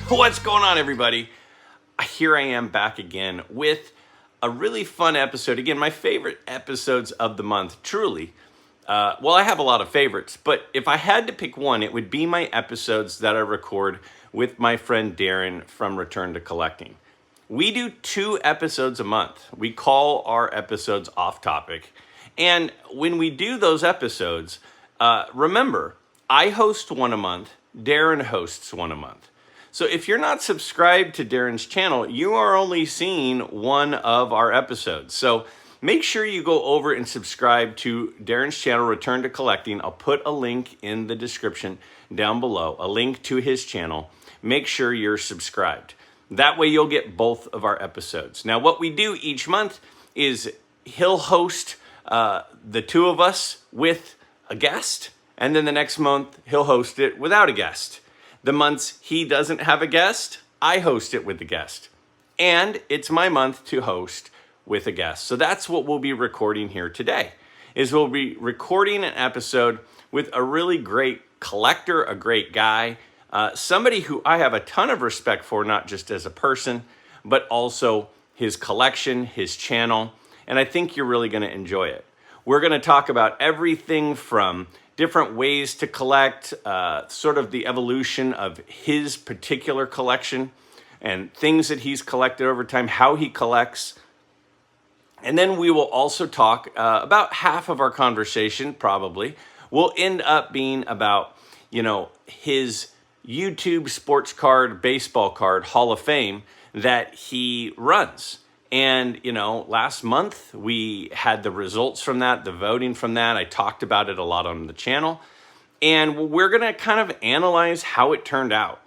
What's going on, everybody? Here I am back again with a really fun episode. Again, my favorite episodes of the month, truly. Well, I have a lot of favorites, but if I had to pick one, it would be my episodes that I record with my friend Darren from Return to Collecting. We do 2 episodes a month. We call our episodes Off Topic. And when we do those episodes, remember, I host one a month, Darren hosts one a month. So if you're not subscribed to Darren's channel, you are only seeing one of our episodes. So make sure you go over and subscribe to Darren's channel, Return to Collecting. I'll put a link in the description down below, a link to his channel. Make sure you're subscribed. That way you'll get both of our episodes. Now, what we do each month is he'll host the 2 of us with a guest, and then the next month he'll host it without a guest. The months he doesn't have a guest, I host it with the guest. And it's my month to host with a guest. So that's what we'll be recording here today, is we'll be recording an episode with a really great collector, a great guy, somebody who I have a ton of respect for, not just as a person, but also his collection, his channel, and I think you're really going to enjoy it. We're going to talk about everything from different ways to collect, sort of the evolution of his particular collection and things that he's collected over time, how he collects. And then we will also talk about half of our conversation, probably, will end up being about, his YouTube sports card, baseball card, Hall of Fame that he runs. And, last month we had the results from that, the voting from that. I talked about it a lot on the channel. And we're going to kind of analyze how it turned out.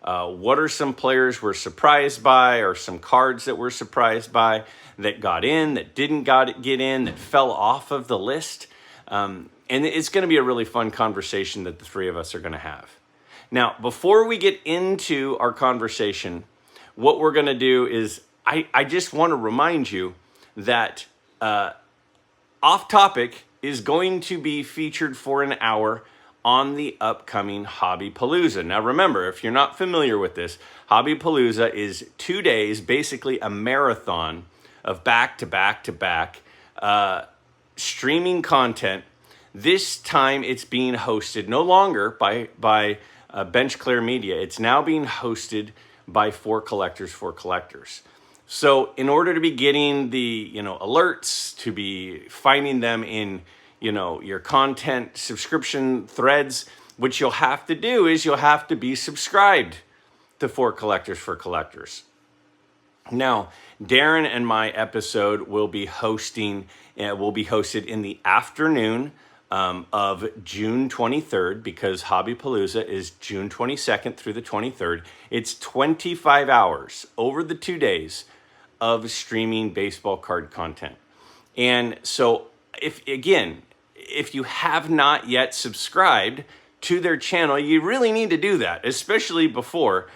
What are some players we're surprised by, or some cards that we're surprised by that got in, that didn't get in, that fell off of the list. And it's going to be a really fun conversation that the 3 of us are going to have. Now, before we get into our conversation, what we're going to do is I just want to remind you that Off Topic is going to be featured for an hour on the upcoming Hobby Palooza. Now remember, if you're not familiar with this, Hobby Palooza is 2 days, basically a marathon of back-to-back-to-back streaming content. This time it's being hosted no longer by Bench Clear Media. It's now being hosted by For Collectors. So in order to be getting the, alerts, to be finding them in, your content subscription threads, what you'll have to do is you'll have to be subscribed to For Collectors. Now, Darren and my episode will be hosted in the afternoon of June 23rd, because Hobby Palooza is June 22nd through the 23rd. It's 25 hours over the 2 days of streaming baseball card content. And so if you have not yet subscribed to their channel, you really need to do that, especially before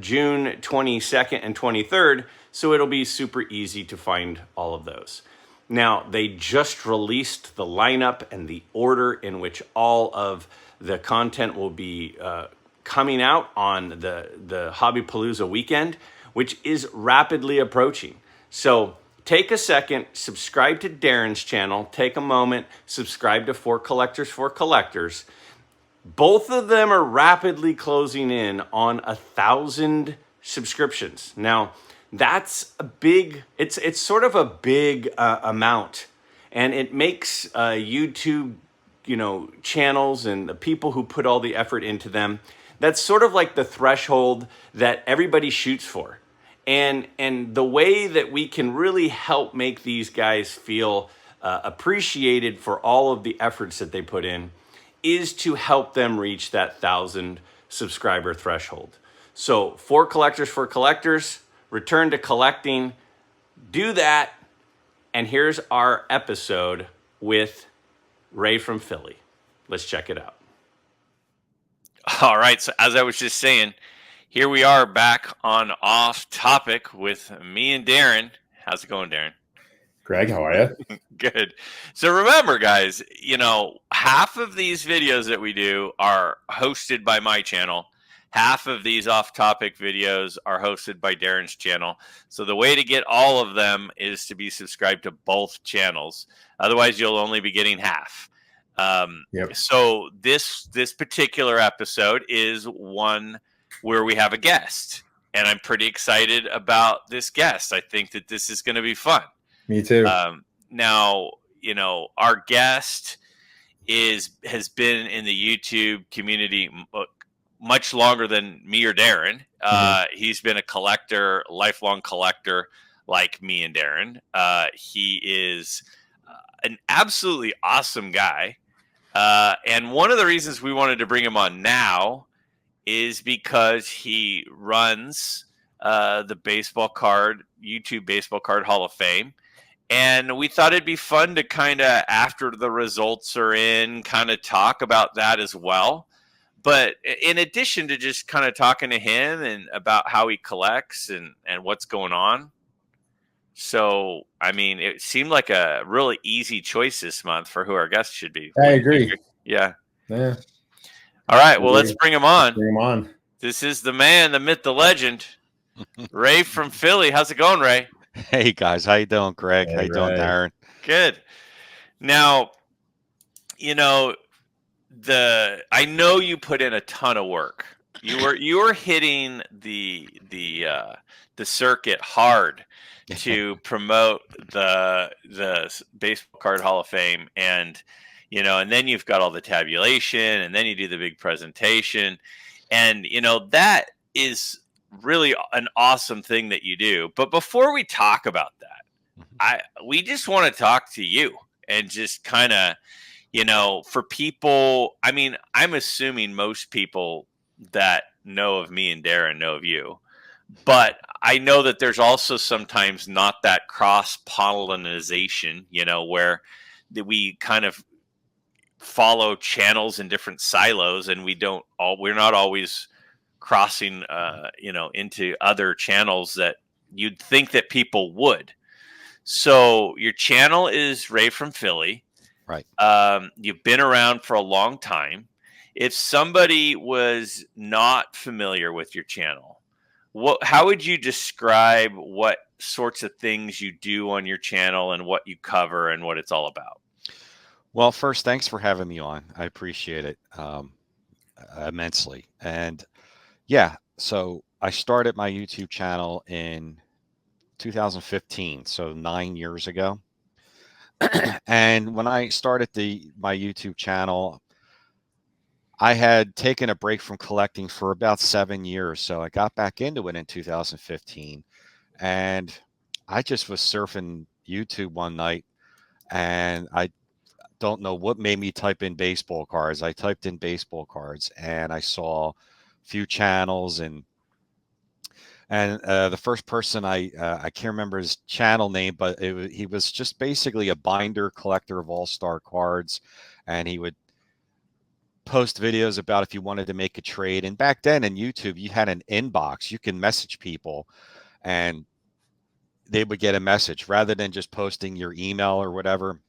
June 22nd and 23rd, so it'll be super easy to find all of those. Now, they just released the lineup and the order in which all of the content will be coming out on the Hobby Palooza weekend, which is rapidly approaching. So take a second, subscribe to Darren's channel, take a moment, subscribe to For Collectors. Both of them are rapidly closing in on 1,000 subscriptions. Now, that's a big, it's sort of a big amount, and it makes YouTube, channels and the people who put all the effort into them, that's sort of like the threshold that everybody shoots for. And the way that we can really help make these guys feel appreciated for all of the efforts that they put in is to help them reach that 1,000 subscriber threshold. So For Collectors, Return to Collecting, do that. And here's our episode with Ray from Philly. Let's check it out. All right. So as I was just saying, here we are back on Off Topic with me and Darren. How's it going, Darren? Greg, how are you? Good. So remember, guys, half of these videos that we do are hosted by my channel. half of these off-topic videos are hosted by Darren's channel. So the way to get all of them is to be subscribed to both channels. Otherwise, you'll only be getting half. Yep. So this particular episode is one where we have a guest, and I'm pretty excited about this guest. I think that this is going to be fun. Me too. Now, our guest has been in the YouTube community much longer than me or Darren. He's been a collector, lifelong collector, like me and Darren. He is an absolutely awesome guy. And one of the reasons we wanted to bring him on now is because he runs the YouTube Baseball Card Hall of Fame. And we thought it'd be fun to kind of, after the results are in, kind of talk about that as well. But in addition to just kind of talking to him and about how he collects and what's going on. So, I mean, it seemed like a really easy choice this month for who our guest should be. I agree. Yeah. Yeah. All right. Well, let's bring him on. Bring him on. This is the man, the myth, the legend, Ray from Philly. How's it going, Ray? Hey guys, how you doing, Greg? Hey, how you doing, Ray. Darren? Good. Now, I know you put in a ton of work. You were hitting the circuit hard to promote the Baseball Card Hall of Fame, and then you've got all the tabulation, and then you do the big presentation, and that is really an awesome thing that you do. But before we talk about that, we just want to talk to you and just kind of, for people, I mean, I'm assuming most people that know of me and Darren know of you, but I know that there's also sometimes not that cross-pollination, where we kind of follow channels in different silos, and we're not always crossing into other channels that you'd think that people would. So your channel is Ray from Philly, right? You've been around for a long time. If somebody was not familiar with your channel, how would you describe what sorts of things you do on your channel and what you cover and what it's all about? Well, first, thanks for having me on. I appreciate it immensely. And yeah, so I started my YouTube channel in 2015, so 9 years ago. And when I started my YouTube channel, I had taken a break from collecting for about 7 years. So I got back into it in 2015, and I just was surfing YouTube one night, and I don't know what made me type in baseball cards. I typed in baseball cards, and I saw a few channels, and the first person I can't remember his channel name, but he was just basically a binder collector of all-star cards, and he would post videos about if you wanted to make a trade. And back then in YouTube, you had an inbox. You can message people, and they would get a message rather than just posting your email or whatever.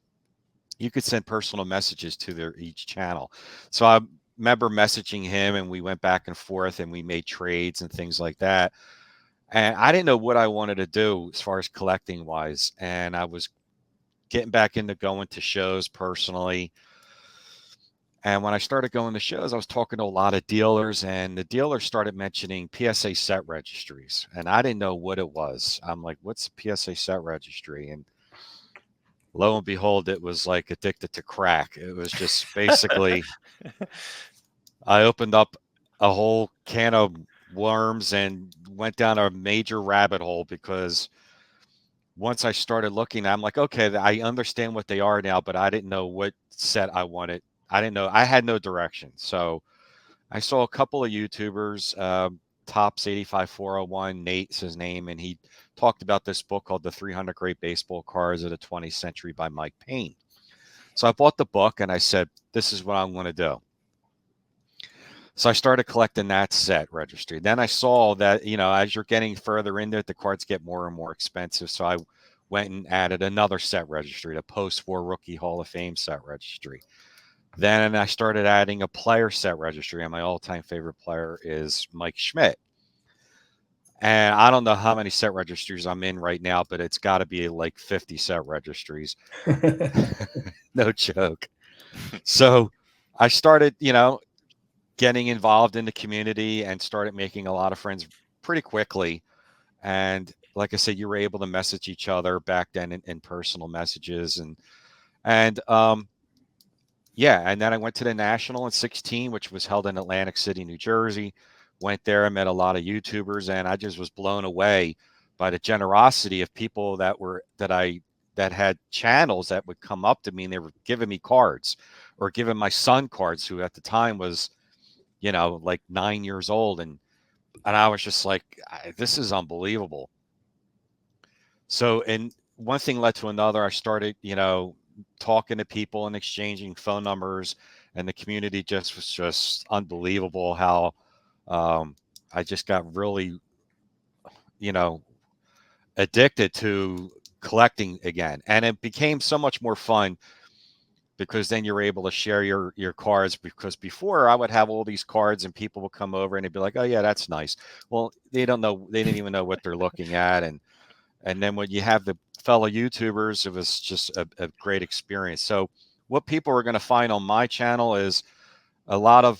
You could send personal messages to each channel. So I remember messaging him, and we went back and forth, and we made trades and things like that. And I didn't know what I wanted to do as far as collecting wise. And I was getting back into going to shows personally. And when I started going to shows, I was talking to a lot of dealers, and the dealers started mentioning PSA set registries. And I didn't know what it was. I'm like, what's a PSA set registry? And lo and behold, it was like addicted to crack. It was just basically, I opened up a whole can of worms and went down a major rabbit hole, because once I started looking, I'm like, okay, I understand what they are now, but I didn't know what set I wanted. I didn't know. I had no direction. So I saw a couple of YouTubers, Tops 85401, Nate's his name, and he talked about this book called The 300 Great Baseball Cards of the 20th Century by Mike Payne. So I bought the book, and I said, this is what I'm going to do. So I started collecting that set registry. Then I saw that, as you're getting further into it, the cards get more and more expensive. So I went and added another set registry, the post-war Rookie Hall of Fame set registry. Then I started adding a player set registry, and my all-time favorite player is Mike Schmidt. And I don't know how many set registries I'm in right now, but it's got to be like 50 set registries. No joke. So I started, getting involved in the community and started making a lot of friends pretty quickly. And like I said, you were able to message each other back then in personal messages. And yeah, and then I went to the National in 16, which was held in Atlantic City, New Jersey. Went there, I met a lot of YouTubers, and I just was blown away by the generosity of people that had channels that would come up to me and they were giving me cards or giving my son cards, who at the time was, like 9 years old. And I was just like, this is unbelievable. So, and one thing led to another. I started, talking to people and exchanging phone numbers, and the community just was just unbelievable. How I just got really, you know, addicted to collecting again, and it became so much more fun because then you're able to share your cards. Because before I would have all these cards and people would come over and they'd be like, "Oh yeah, that's nice." Well, they didn't even know what they're looking at, and then when you have the fellow YouTubers, it was just a great experience. So what people are going to find on my channel is a lot of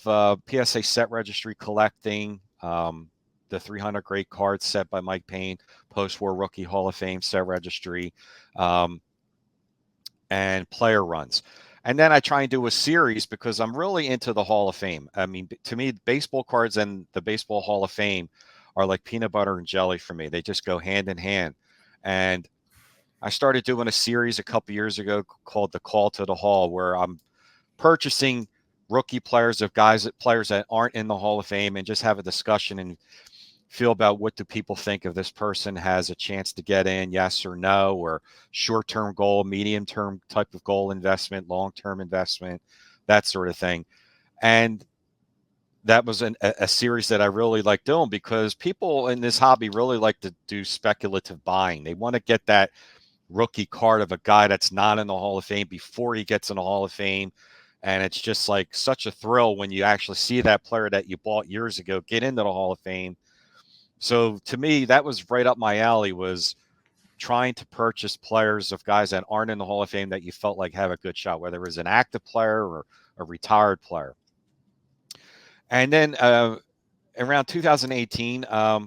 PSA set registry collecting, the 300 great cards set by Mike Payne, post-war rookie Hall of Fame set registry, um, and player runs. And then I try and do a series because I'm really into the Hall of Fame. I mean, to me, baseball cards and the Baseball Hall of Fame are like peanut butter and jelly for me. They just go hand in hand. And I started doing a series a couple years ago called The Call to the Hall, where I'm purchasing rookie players of players that aren't in the Hall of Fame and just have a discussion and feel about what do people think of this person has a chance to get in, yes or no, or short-term goal, medium-term type of goal investment, long-term investment, that sort of thing. And that was a series that I really like doing because people in this hobby really like to do speculative buying. They want to get that rookie card of a guy that's not in the Hall of Fame before he gets in the Hall of Fame. And it's just like such a thrill when you actually see that player that you bought years ago get into the Hall of Fame. So to me, that was right up my alley, was trying to purchase players of guys that aren't in the Hall of Fame that you felt like have a good shot, whether it was an active player or a retired player. And then around 2018, I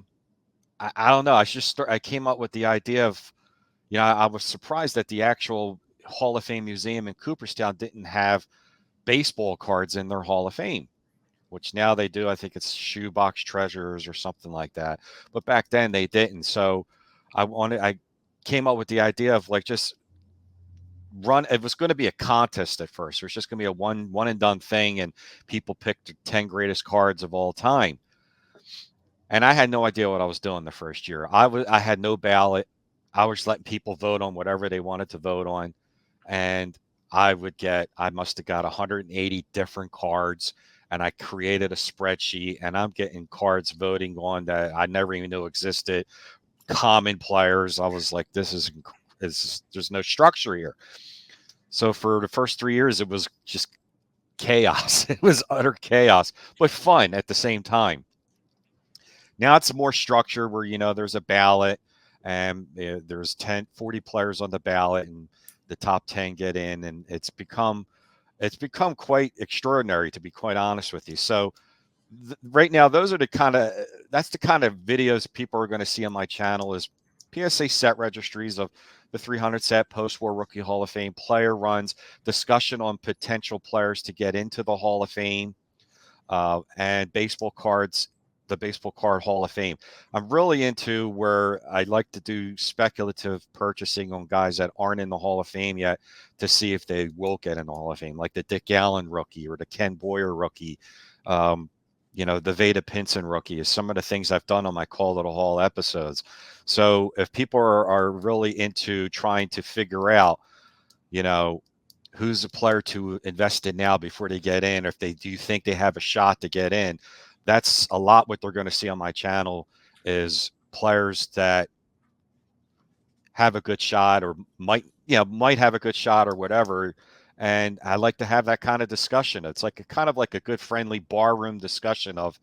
don't know, I came up with the idea of, I was surprised that the actual Hall of Fame museum in Cooperstown didn't have baseball cards in their Hall of Fame, which now they do. I think it's shoebox treasures or something like that. But back then they didn't. So I came up with the idea of like just run. It was going to be a contest at first. It was just going to be a one and done thing, and people picked the 10 greatest cards of all time. And I had no idea what I was doing the first year. I had no ballot. I was letting people vote on whatever they wanted to vote on. And I must have got 180 different cards, and I created a spreadsheet, and I'm getting cards voting on that I never even knew existed. Common players. I was like, there's no structure here. So for the first 3 years, it was just chaos. It was utter chaos, but fun at the same time. Now it's more structure where, there's a ballot and there's 40 players on the ballot, and the top 10 get in, and it's become quite extraordinary, to be quite honest with you. So right now, that's the kind of videos people are going to see on my channel is PSA set registries of the 300 set, post-war rookie Hall of Fame, player runs, discussion on potential players to get into the Hall of Fame, and baseball cards, the Baseball Card Hall of Fame. I'm really into where I like to do speculative purchasing on guys that aren't in the Hall of Fame yet to see if they will get in the Hall of Fame, like the Dick Allen rookie or the Ken Boyer rookie, the Veda Pinson rookie is some of the things I've done on my Call to the Hall episodes. So if people are really into trying to figure out, who's a player to invest in now before they get in, or if they do think they have a shot to get in, that's a lot what they're going to see on my channel is players that have a good shot or might have a good shot or whatever. And I like to have that kind of discussion. It's like a kind of like a good friendly barroom discussion of,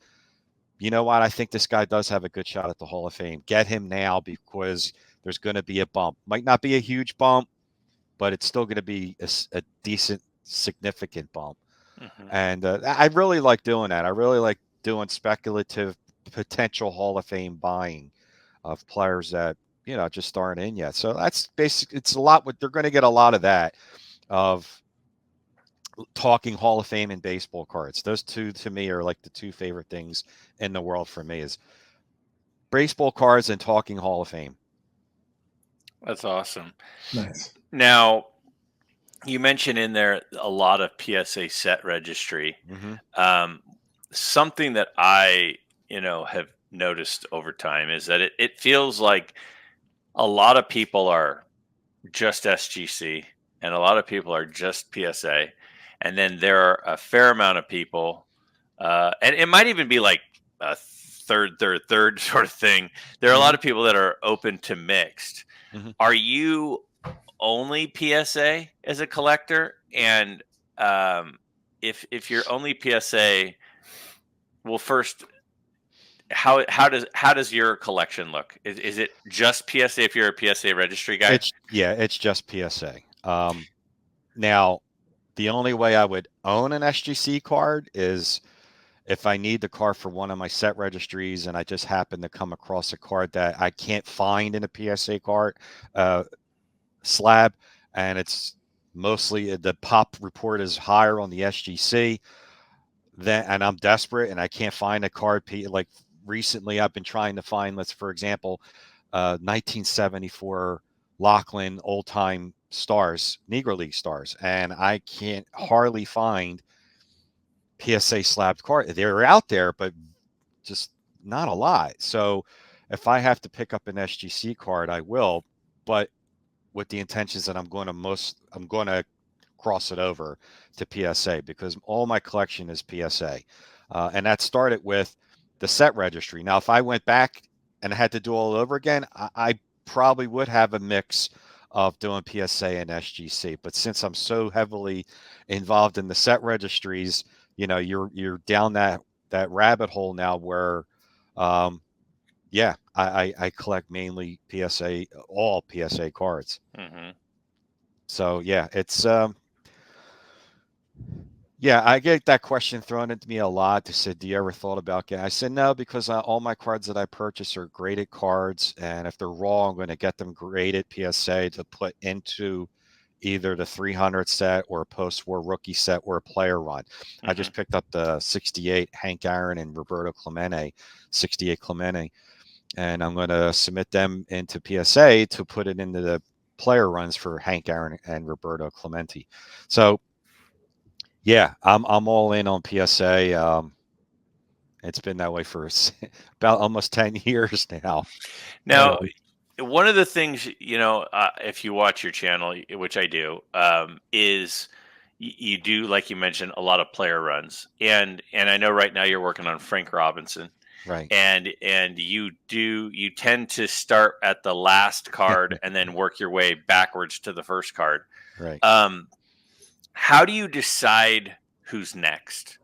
you know what, I think this guy does have a good shot at the Hall of Fame. Get him now because there's going to be a bump. Might not be a huge bump, but it's still going to be a decent, significant bump. Mm-hmm. And I really like doing that. I really like doing speculative potential Hall of Fame buying of players that, you know, just aren't in yet. So that's basically, it's a lot. They're going to get a lot of that, of talking Hall of Fame and baseball cards. Those two to me are like the two favorite things in the world for me, is baseball cards and talking Hall of Fame. That's awesome. Nice. Now, you mentioned in there a lot of PSA set registry. Mm-hmm. Something that I, have noticed over time is that it feels like a lot of people are just SGC and a lot of people are just PSA. And then there are a fair amount of people, and it might even be like a third sort of thing. There are a lot of people that are open to mixed. Mm-hmm. Are you only PSA as a collector? And if you're only PSA, well, first, how does your collection look? Is it just PSA if you're a PSA registry guy? It's just PSA. Now, the only way I would own an SGC card is if I need the card for one of my set registries and I just happen to come across a card that I can't find in a PSA card slab, and it's mostly the pop report is higher on the SGC, then, and I'm desperate and I can't find a card. Like recently, I've been trying to find, for example, 1974 Lachlan old time stars, Negro League stars, and I can't hardly find PSA slabbed card. They're out there, but just not a lot. So if I have to pick up an SGC card, I will, but with the intentions that I'm going to cross it over to PSA, because all my collection is PSA. And that started with the set registry. Now, if I went back and had to do all over again, I probably would have a mix of doing PSA and SGC. But since I'm so heavily involved in the set registries, you're down that rabbit hole now where, I collect mainly PSA, all PSA cards. Mm-hmm. So yeah, it's I get that question thrown into me a lot. They said, "Do you ever thought about getting?" I said no, because all my cards that I purchase are graded cards, and if they're raw, I'm going to get them graded PSA to put into either the 300 set or a post-war rookie set or a player run. Mm-hmm. I just picked up the 68 Hank Aaron and Roberto Clemente, 68 Clemente, and I'm going to submit them into PSA to put it into the player runs for Hank Aaron and Roberto Clemente. So yeah, I'm all in on PSA. It's been that way for about almost 10 years now. Now, one of the things, if you watch your channel, which I do, is you do, like you mentioned, a lot of player runs, and I know right now you're working on Frank Robinson, Right? and you tend to start at the last card and then work your way backwards to the first card. Right. How do you decide who's next?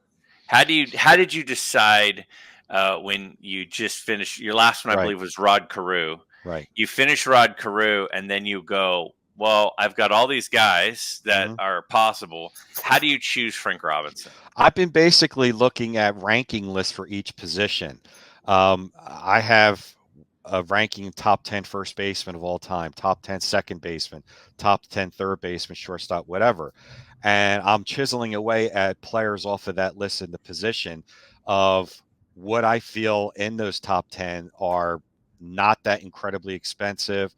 How did you decide when you just finished your last one? I believe was Rod Carew. Right. You finish Rod Carew, and then you go, well, I've got all these guys that are possible. How do you choose Frank Robinson? I've been basically looking at ranking lists for each position. I have a ranking top 10 first baseman of all time, top 10 second baseman, top 10 third baseman, shortstop, whatever. And I'm chiseling away at players off of that list in the position of what I feel in those top 10 are not that incredibly expensive,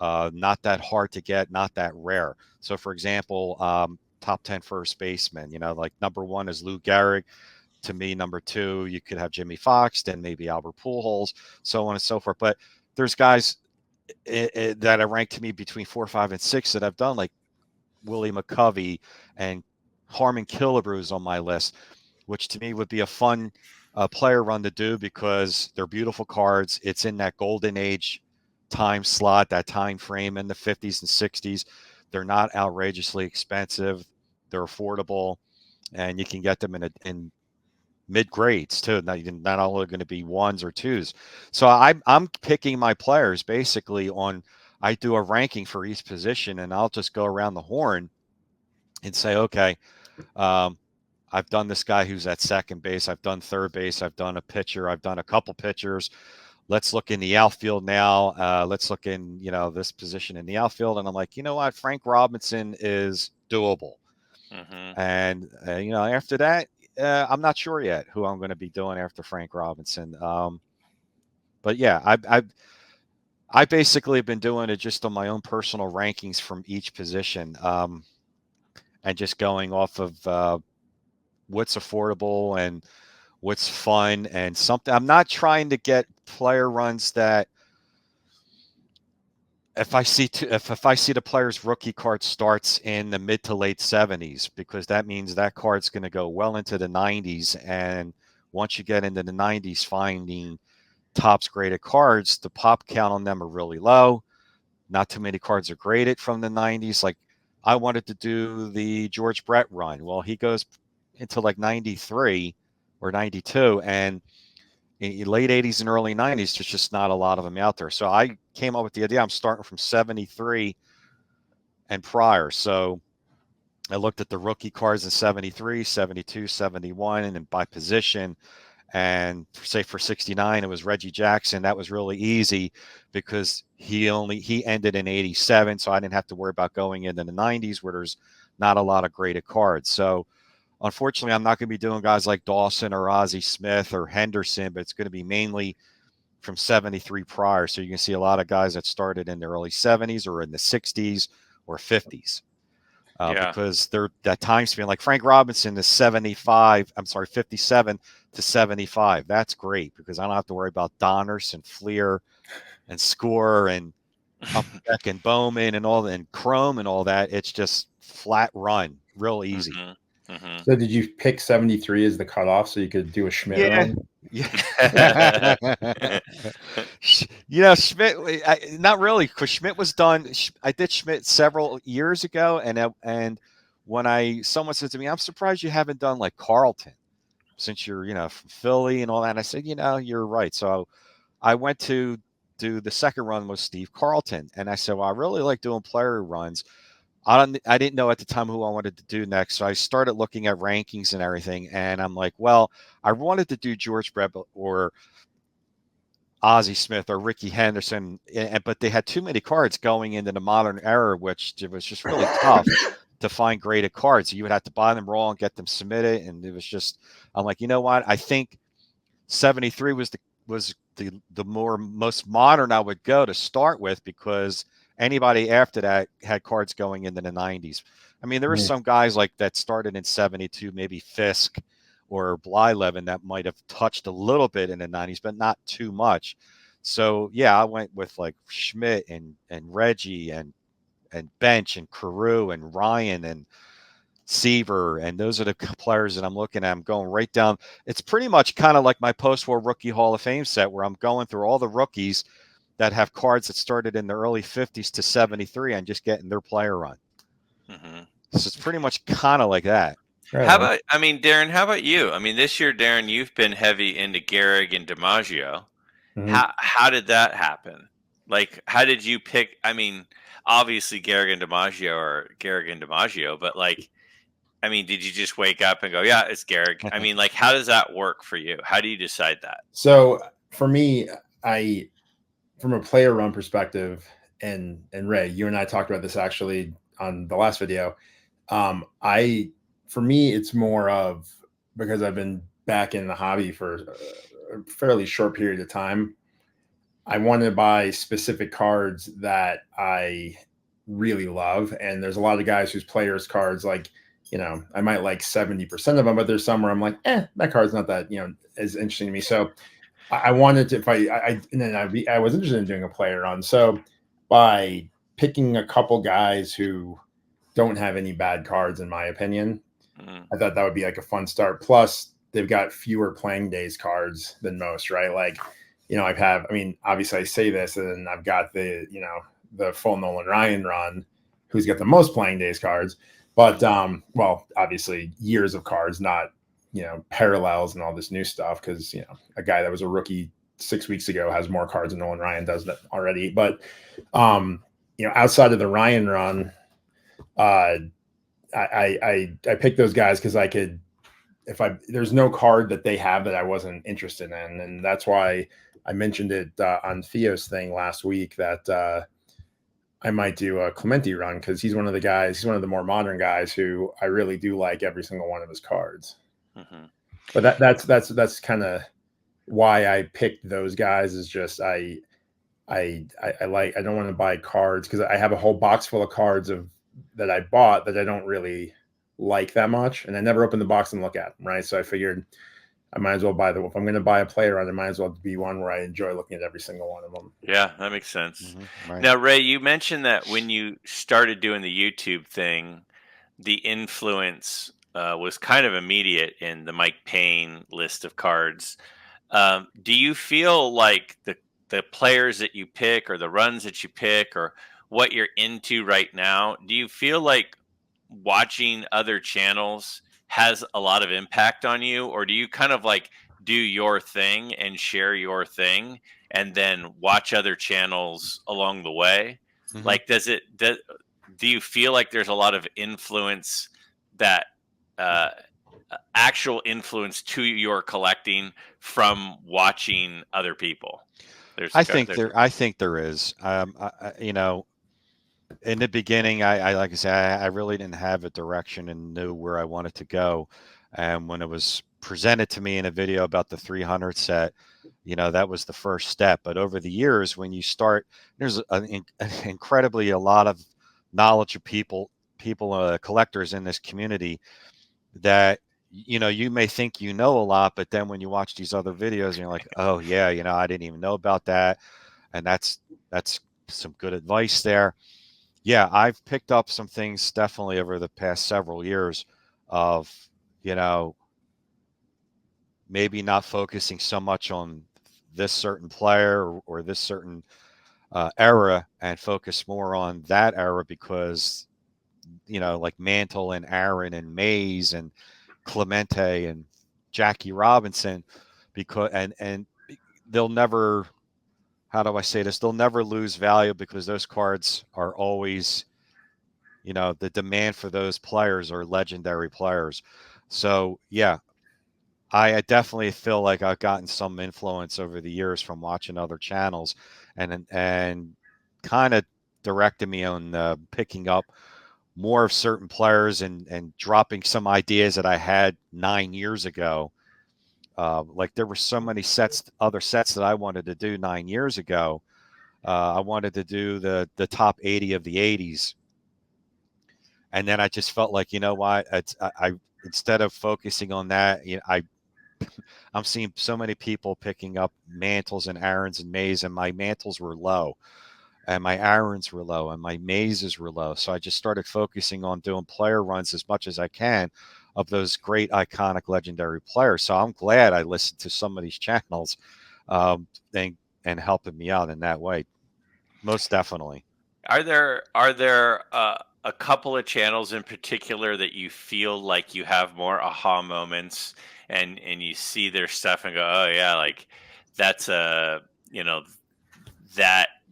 not that hard to get, not that rare. So, for example, top 10 first baseman, like number one is Lou Gehrig. To me, number two, you could have Jimmy Fox, then maybe Albert Pujols, so on and so forth. But there's guys that I rank to me between 4, 5, and 6 that I've done, like Willie McCovey and Harmon Killebrew is on my list, which to me would be a fun player run to do because they're beautiful cards. It's in that golden age time slot, that time frame in the 50s and 60s. They're not outrageously expensive. they're affordable, and you can get them in mid grades too. Not only going to be ones or twos. So I'm picking my players basically on. I do a ranking for each position, and I'll just go around the horn and say, okay, I've done this guy who's at second base. I've done third base. I've done a pitcher. I've done a couple pitchers. Let's look in the outfield now. Let's look in, this position in the outfield. And I'm like, you know what? Frank Robinson is doable. Mm-hmm. And, after that, I'm not sure yet who I'm going to be doing after Frank Robinson. But yeah, I basically have been doing it just on my own personal rankings from each position, and just going off of what's affordable and what's fun and something. I'm not trying to get player runs that if I see the player's rookie card starts in the mid to late 70s, because that means that card's going to go well into the 90s. And once you get into the 90s, finding tops graded cards, the pop count on them are really low. Not too many cards are graded from the 90s. Like I wanted to do the George Brett run. Well, he goes into like 93 or 92, and in late 80s and early 90s, there's just not a lot of them out there. So I came up with the idea. I'm starting from 73 and prior. So I looked at the rookie cards in 73, 72, 71, and then by position. And say for 69, it was Reggie Jackson. That was really easy because he ended in 87. So I didn't have to worry about going into the 90s where there's not a lot of graded cards. So unfortunately, I'm not going to be doing guys like Dawson or Ozzie Smith or Henderson, but it's going to be mainly from 73 prior. So you can see a lot of guys that started in the early 70s or in the 60s or 50s. Because they're that time span, like Frank Robinson is 57 to 75. That's great because I don't have to worry about Donners and Fleer and Score and Upbeck and Bowman and Chrome and all that. It's just flat run, real easy. Mm-hmm. Mm-hmm. So did you pick 73 as the cutoff so you could do a Schmidt run? Yeah. Schmidt, not really, because Schmidt was done. I did Schmidt several years ago, and when someone said to me, "I'm surprised you haven't done like Carlton, since you're from Philly and all that." And I said, you're right. So I went to do the second run with Steve Carlton, and I said, well, I really like doing player runs. I didn't know at the time who I wanted to do next. So I started looking at rankings and everything. And I'm like, well, I wanted to do George Brett or Ozzie Smith or Ricky Henderson, but they had too many cards going into the modern era, which it was just really tough to find graded cards. You would have to buy them raw and get them submitted. And it was just, I'm like, you know what? I think 73 was the most modern I would go to start with, because anybody after that had cards going into the 90s. I mean, there were some guys like that started in 72, maybe Fisk or Blyleven that might have touched a little bit in the 90s, but not too much. So, yeah, I went with like Schmidt and Reggie and Bench and Carew and Ryan and Seaver, and those are the players that I'm looking at. I'm going right down. It's pretty much kind of like my post-war rookie Hall of Fame set, where I'm going through all the rookies that have cards that started in the early 50s to 73 and just getting their player run. Mm-hmm. So it's pretty much kind of like that. Right. Darren, how about you? I mean, this year, Darren, you've been heavy into Graig and DiMaggio. Mm-hmm. How did that happen? Like, how did you pick? I mean, obviously Graig and DiMaggio are Graig and DiMaggio, but like, I mean, did you just wake up and go, yeah, it's Graig? I mean, like, how does that work for you? How do you decide that? So for me, from a player run perspective, and Ray, you and I talked about this actually on the last video. For me, it's more of, because I've been back in the hobby for a fairly short period of time, I want to buy specific cards that I really love. And there's a lot of guys whose players cards, like, I might like 70% of them, but there's some where I'm like, that card's not that, as interesting to me. So I wanted to, I was interested in doing a player run. So by picking a couple guys who don't have any bad cards, in my opinion, I thought that would be like a fun start. Plus they've got fewer playing days cards than most, right? Like, obviously I say this, and then I've got the full Nolan Ryan run, who's got the most playing days cards. But well, obviously years of cards, not parallels and all this new stuff, because a guy that was a rookie 6 weeks ago has more cards than Nolan Ryan does that already. But outside of the Ryan run, I picked those guys because I could, there's no card that they have that I wasn't interested in, and that's why I mentioned it on Theo's thing last week that I might do a Clemente run, because he's one of the more modern guys who I really do like every single one of his cards. Mm-hmm. But that's kind of why I picked those guys, is just I don't want to buy cards because I have a whole box full of cards that I bought that I don't really like that much, and I never open the box and look at them, right? So I figured I might as well if I'm going to buy a player run, it might as well be one where I enjoy looking at every single one of them. Yeah, that makes sense. Mm-hmm. Right. Now, Ray, you mentioned that when you started doing the YouTube thing, the influence was kind of immediate in the Mike Payne list of cards. Do you feel like the players that you pick, or the runs that you pick, or what you're into right now, do you feel like watching other channels has a lot of impact on you, or do you kind of like do your thing and share your thing and then watch other channels along the way? Mm-hmm. Like, do you feel like there's a lot of influence, that actual influence to your collecting from watching other people? I think there is. In the beginning, I like I said, I really didn't have a direction and knew where I wanted to go. And when it was presented to me in a video about the 300 set, that was the first step. But over the years, when you start, there's incredibly a lot of knowledge of people, collectors in this community that you may think a lot, but then when you watch these other videos, you're like, oh yeah, I didn't even know about that, and that's some good advice there. Yeah, I've picked up some things definitely over the past several years of maybe not focusing so much on this certain player or this certain era, and focus more on that era, because like Mantle and Aaron and Mays and Clemente and Jackie Robinson, because and they'll never, how do I say this? They'll never lose value, because those cards are always, the demand for those players are legendary players. So yeah, I definitely feel like I've gotten some influence over the years from watching other channels, and kind of directed me on picking up more of certain players, and dropping some ideas that I had 9 years ago. Like there were so many other sets that I wanted to do 9 years ago. I wanted to do the top 80 of the 80s. And then I just felt like, what, I instead of focusing on that, I'm seeing so many people picking up Mantles and Aarons and Mays, and my Mantles were low, and my Aarons were low, and my Mazes were low. So I just started focusing on doing player runs as much as I can of those great, iconic, legendary players. So I'm glad I listened to some of these channels, and helping me out in that way. Most definitely. Are there a couple of channels in particular that you feel like you have more aha moments, and you see their stuff and go, oh yeah, like that's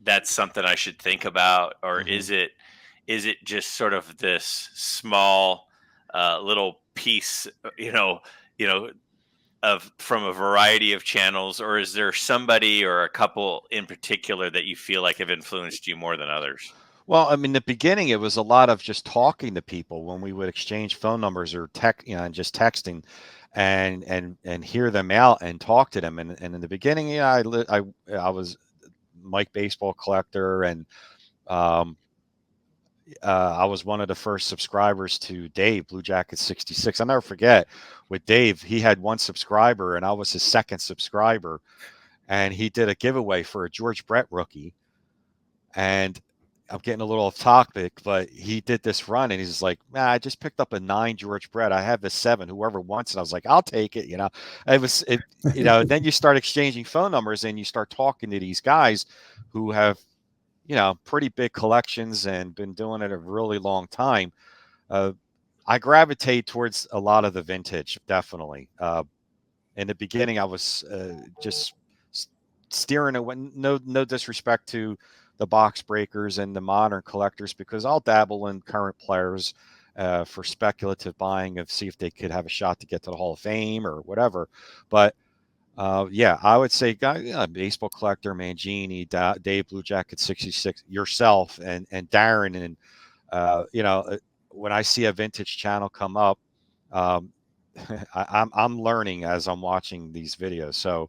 that's something I should think about? Or Mm-hmm. is it just sort of this small little piece, of from a variety of channels? Or is there somebody or a couple in particular that you feel like have influenced you more than others? Well, I mean, the beginning, it was a lot of just talking to people when we would exchange phone numbers or and just texting, and hear them out and talk to them. And in the beginning, I was Mike Baseball Collector, and um, I was one of the first subscribers to Dave Blue Jacket 66. I'll never forget with Dave, he had one subscriber, and I was his second subscriber, and he did a giveaway for a George Brett rookie. And I'm getting a little off topic, but he did this run, and he's like, "Man, I just picked up a 9 George Brett. I have the 7. Whoever wants it." I was like, "I'll take it." Then you start exchanging phone numbers, and you start talking to these guys who have, pretty big collections and been doing it a really long time. I gravitate towards a lot of the vintage, definitely. In the beginning, I was just steering away. No disrespect to the box breakers and the modern collectors, because I'll dabble in current players for speculative buying of see if they could have a shot to get to the Hall of Fame or whatever. But yeah, I would say baseball collector, Mangini, Dave Blue Jacket 66, yourself, and Darren, and when I see a vintage channel come up, um, I'm learning as I'm watching these videos. So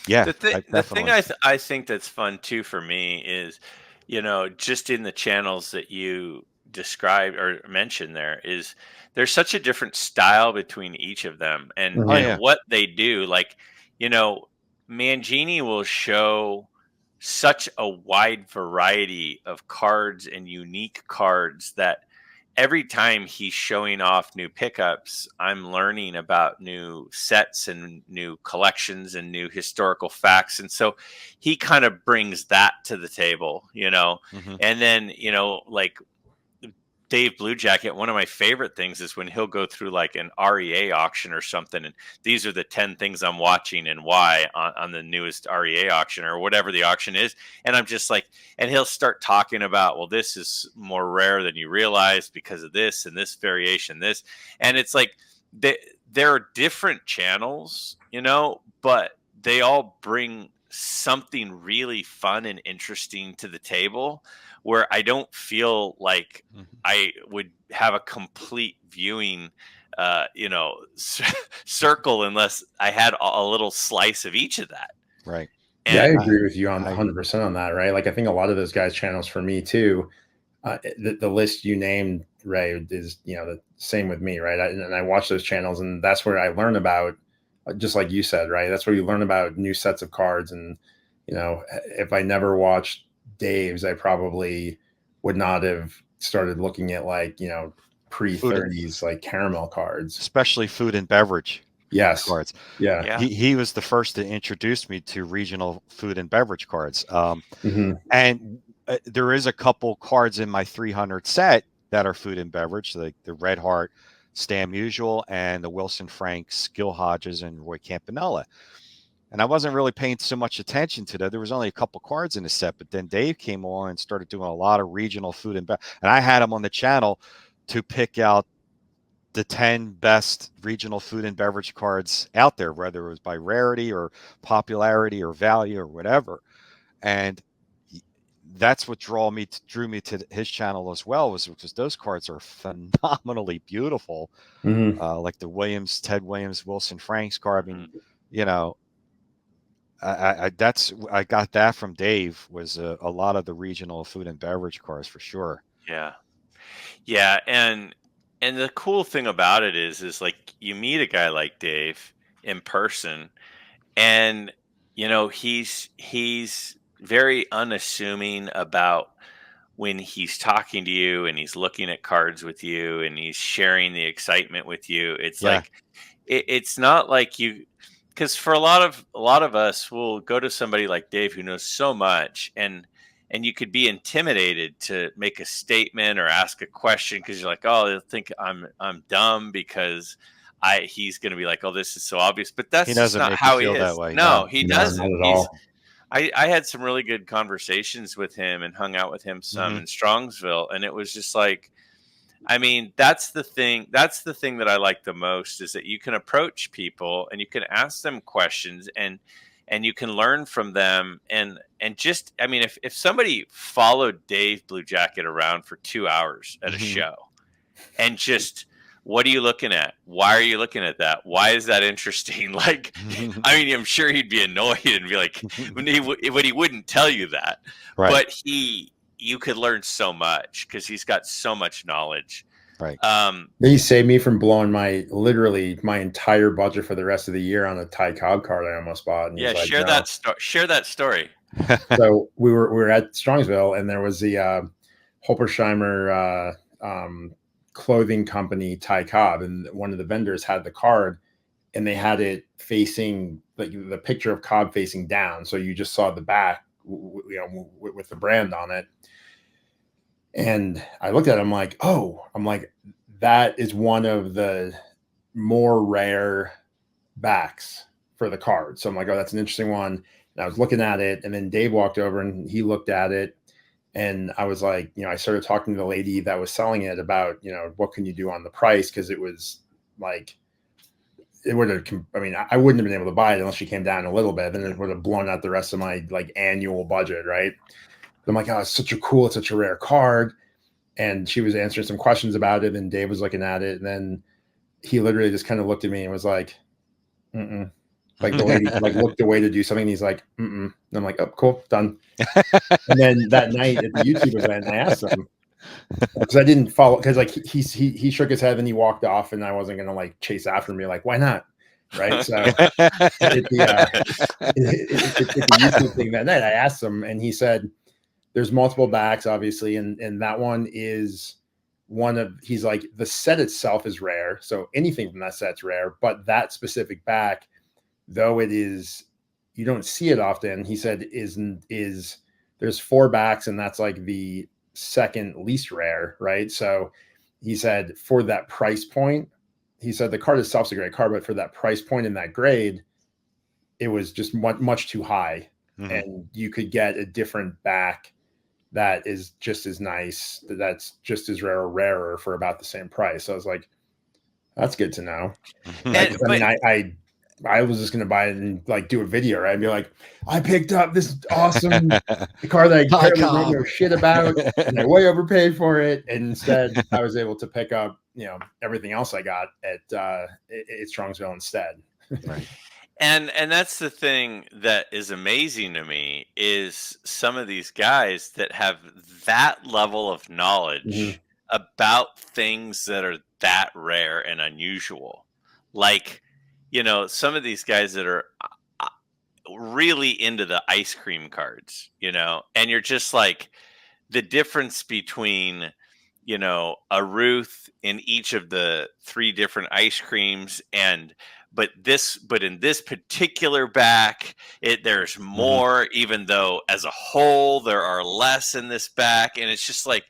yeah, The thing definitely. I think that's fun too for me is, just in the channels that you described or mentioned there is there's such a different style between each of them and Oh Mhm. and yeah, what they do. Like, you know, Mangini will show such a wide variety of cards and unique cards that every time he's showing off new pickups, I'm learning about new sets and new collections and new historical facts. And so he kind of brings that to the table. hmm And then, like Dave Blue Jacket, one of my favorite things is when he'll go through like an REA auction or something, and these are the 10 things I'm watching and why on the newest REA auction or whatever the auction is. And I'm just like, and he'll start talking about, well, this is more rare than you realize because of this and this variation, this. And it's like, they, there are different channels, but they all bring something really fun and interesting to the table where I don't feel like I would have a complete viewing, circle unless I had a little slice of each of that. right. Yeah, I And agree with you on I 100% on that, right? Like, I think a lot of those guys' channels for me too, the list you named, Ray, is, the same with me, right? And I watch those channels, and that's where I learn about, just like you said, right? That's where you learn about new sets of cards. And, if I never watched Dave's, I probably would not have started looking at, like, pre food, 30s, like caramel cards. especially food and beverage Yes. cards. Yeah. yeah, He was the first to introduce me to regional food and beverage cards. Hmm. And there is a couple cards in my 300 set that are food and beverage, like the Red Heart Stam Usual and the Wilson Franks, Gil Hodges, and Roy Campanella. And I wasn't really paying so much attention to that. There was only a couple cards in the set, but then Dave came on and started doing a lot of regional food and beverage. And I had him on the channel to pick out the 10 best regional food and beverage cards out there, whether it was by rarity or popularity or value or whatever. And that's what drew me to his channel as well, was because those cards are phenomenally beautiful. Hmm. Like the Ted Williams, Wilson Franks card. I mean, mm, you know, I got that from Dave, was a lot of the regional food and beverage cards for sure. yeah, yeah. And the cool thing about it is like you meet a guy like Dave in person, and he's very unassuming about when he's talking to you and he's looking at cards with you and he's sharing the excitement with you. It's Yeah, like it's not like you, because for a lot of us will go to somebody like Dave who knows so much, and you could be intimidated to make a statement or ask a question because you're like, oh, they'll think I'm dumb because he's going to be like, oh, this is so obvious, but he that's just doesn't not make you how he feel that is. way. No, No. he No, not doesn't. at all. I had some really good conversations with him and hung out with him some Hmm in Strongsville, and it was just like, I mean, that's the thing. That's the thing that I like the most is that you can approach people and you can ask them questions and you can learn from them and just, I mean, if somebody followed Dave Blue Jacket around for 2 hours at a hmm show and just, what are you looking at? Why are you looking at that? Why is that interesting? Like, I mean, I'm sure he'd be annoyed and be like, when he wouldn't tell you that, Right, but you could learn so much because he's got so much knowledge. right. Um, He saved me from blowing literally my entire budget for the rest of the year on a Ty Cobb card I almost bought. And yeah, he's like, no. share that story. So we were at Strongsville, and there was the Hoppersheimer clothing company, Ty Cobb, and one of the vendors had the card, and they had it facing, like, the picture of Cobb facing down, so you just saw the back, with the brand on it. And I looked at it, I'm like, oh, I'm like, that is one of the more rare backs for the card. So I'm like, oh, that's an interesting one. And I was looking at it, and then Dave walked over and he looked at it. And I was like, I started talking to the lady that was selling it about, what can you do on the price? Because it was like, it would have, I wouldn't have been able to buy it unless she came down a little bit. Then it would have blown out the rest of my like annual budget, right? I'm like, oh, it's such a rare card. And she was answering some questions about it, and Dave was looking at it, and then he literally just kind of looked at me and was like, mm-mm. Like the lady like looked away to do something, and he's like, mm-mm. And I'm like, oh, cool, done. And then that night at the YouTube event, I asked him, because I didn't follow, because like he shook his head and he walked off, and I wasn't gonna like chase after him, be like, why not? Right. So at the YouTube thing that night, I asked him, and he said, there's multiple backs, obviously, and that one is one of, he's like, the set itself is rare, so anything from that set's rare, but that specific back, though it is, you don't see it often, he said, is there's 4 backs, and that's like the second least rare, right? So he said, for that price point, he said the card itself is a great card, but for that price point in that grade, it was just much too high. Mm-hmm. And you could get a different back that is just as nice, that's just as rare or rarer for about the same price. So I was like, that's good to know. I was just going to buy it and like do a video, right? And be like, I picked up this awesome car that I apparently don't know shit about, and I way overpaid for it. And instead, I was able to pick up, everything else I got at Strongsville instead. Right. And that's the thing that is amazing to me, is some of these guys that have that level of knowledge about things that are that rare and unusual. Like, some of these guys that are really into the ice cream cards, and you're just like, the difference between, a Ruth in each of the 3 different ice creams, but in this particular back, there's more, even though as a whole there are less in this back, and it's just like,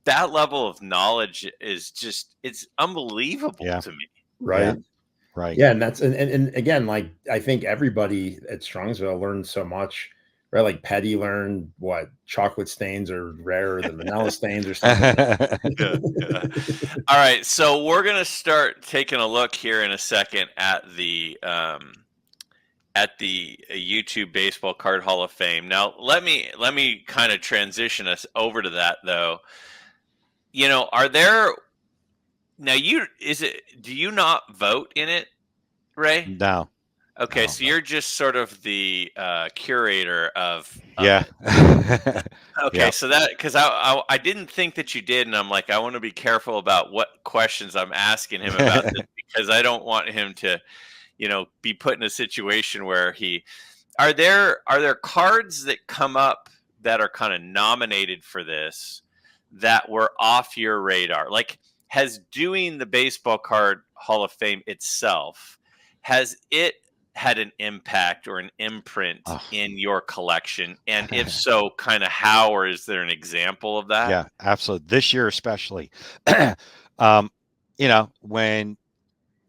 that level of knowledge is just, it's unbelievable to me. Right. Yeah. Right. Yeah. And that's, and again, like, I think everybody at Strongsville learned so much, right? Like Petty learned what chocolate stains are rarer than vanilla stains or something. Yeah. All right. So we're going to start taking a look here in a second at the YouTube Baseball Card Hall of Fame. Now, let me kind of transition us over to that, though. Are there, now do you not vote in it, Ray? No. Okay, so you're just sort of the curator of yeah. Okay, yep. So that, because I didn't think that you did, and I'm like, I want to be careful about what questions I'm asking him about this, because I don't want him to, be put in a situation where are there cards that come up that are kind of nominated for this that were off your radar? Like, has doing the Baseball Card Hall of Fame itself, has it had an impact or an imprint in your collection? And if so, kind of how, or is there an example of that? Yeah, absolutely. This year, especially, when,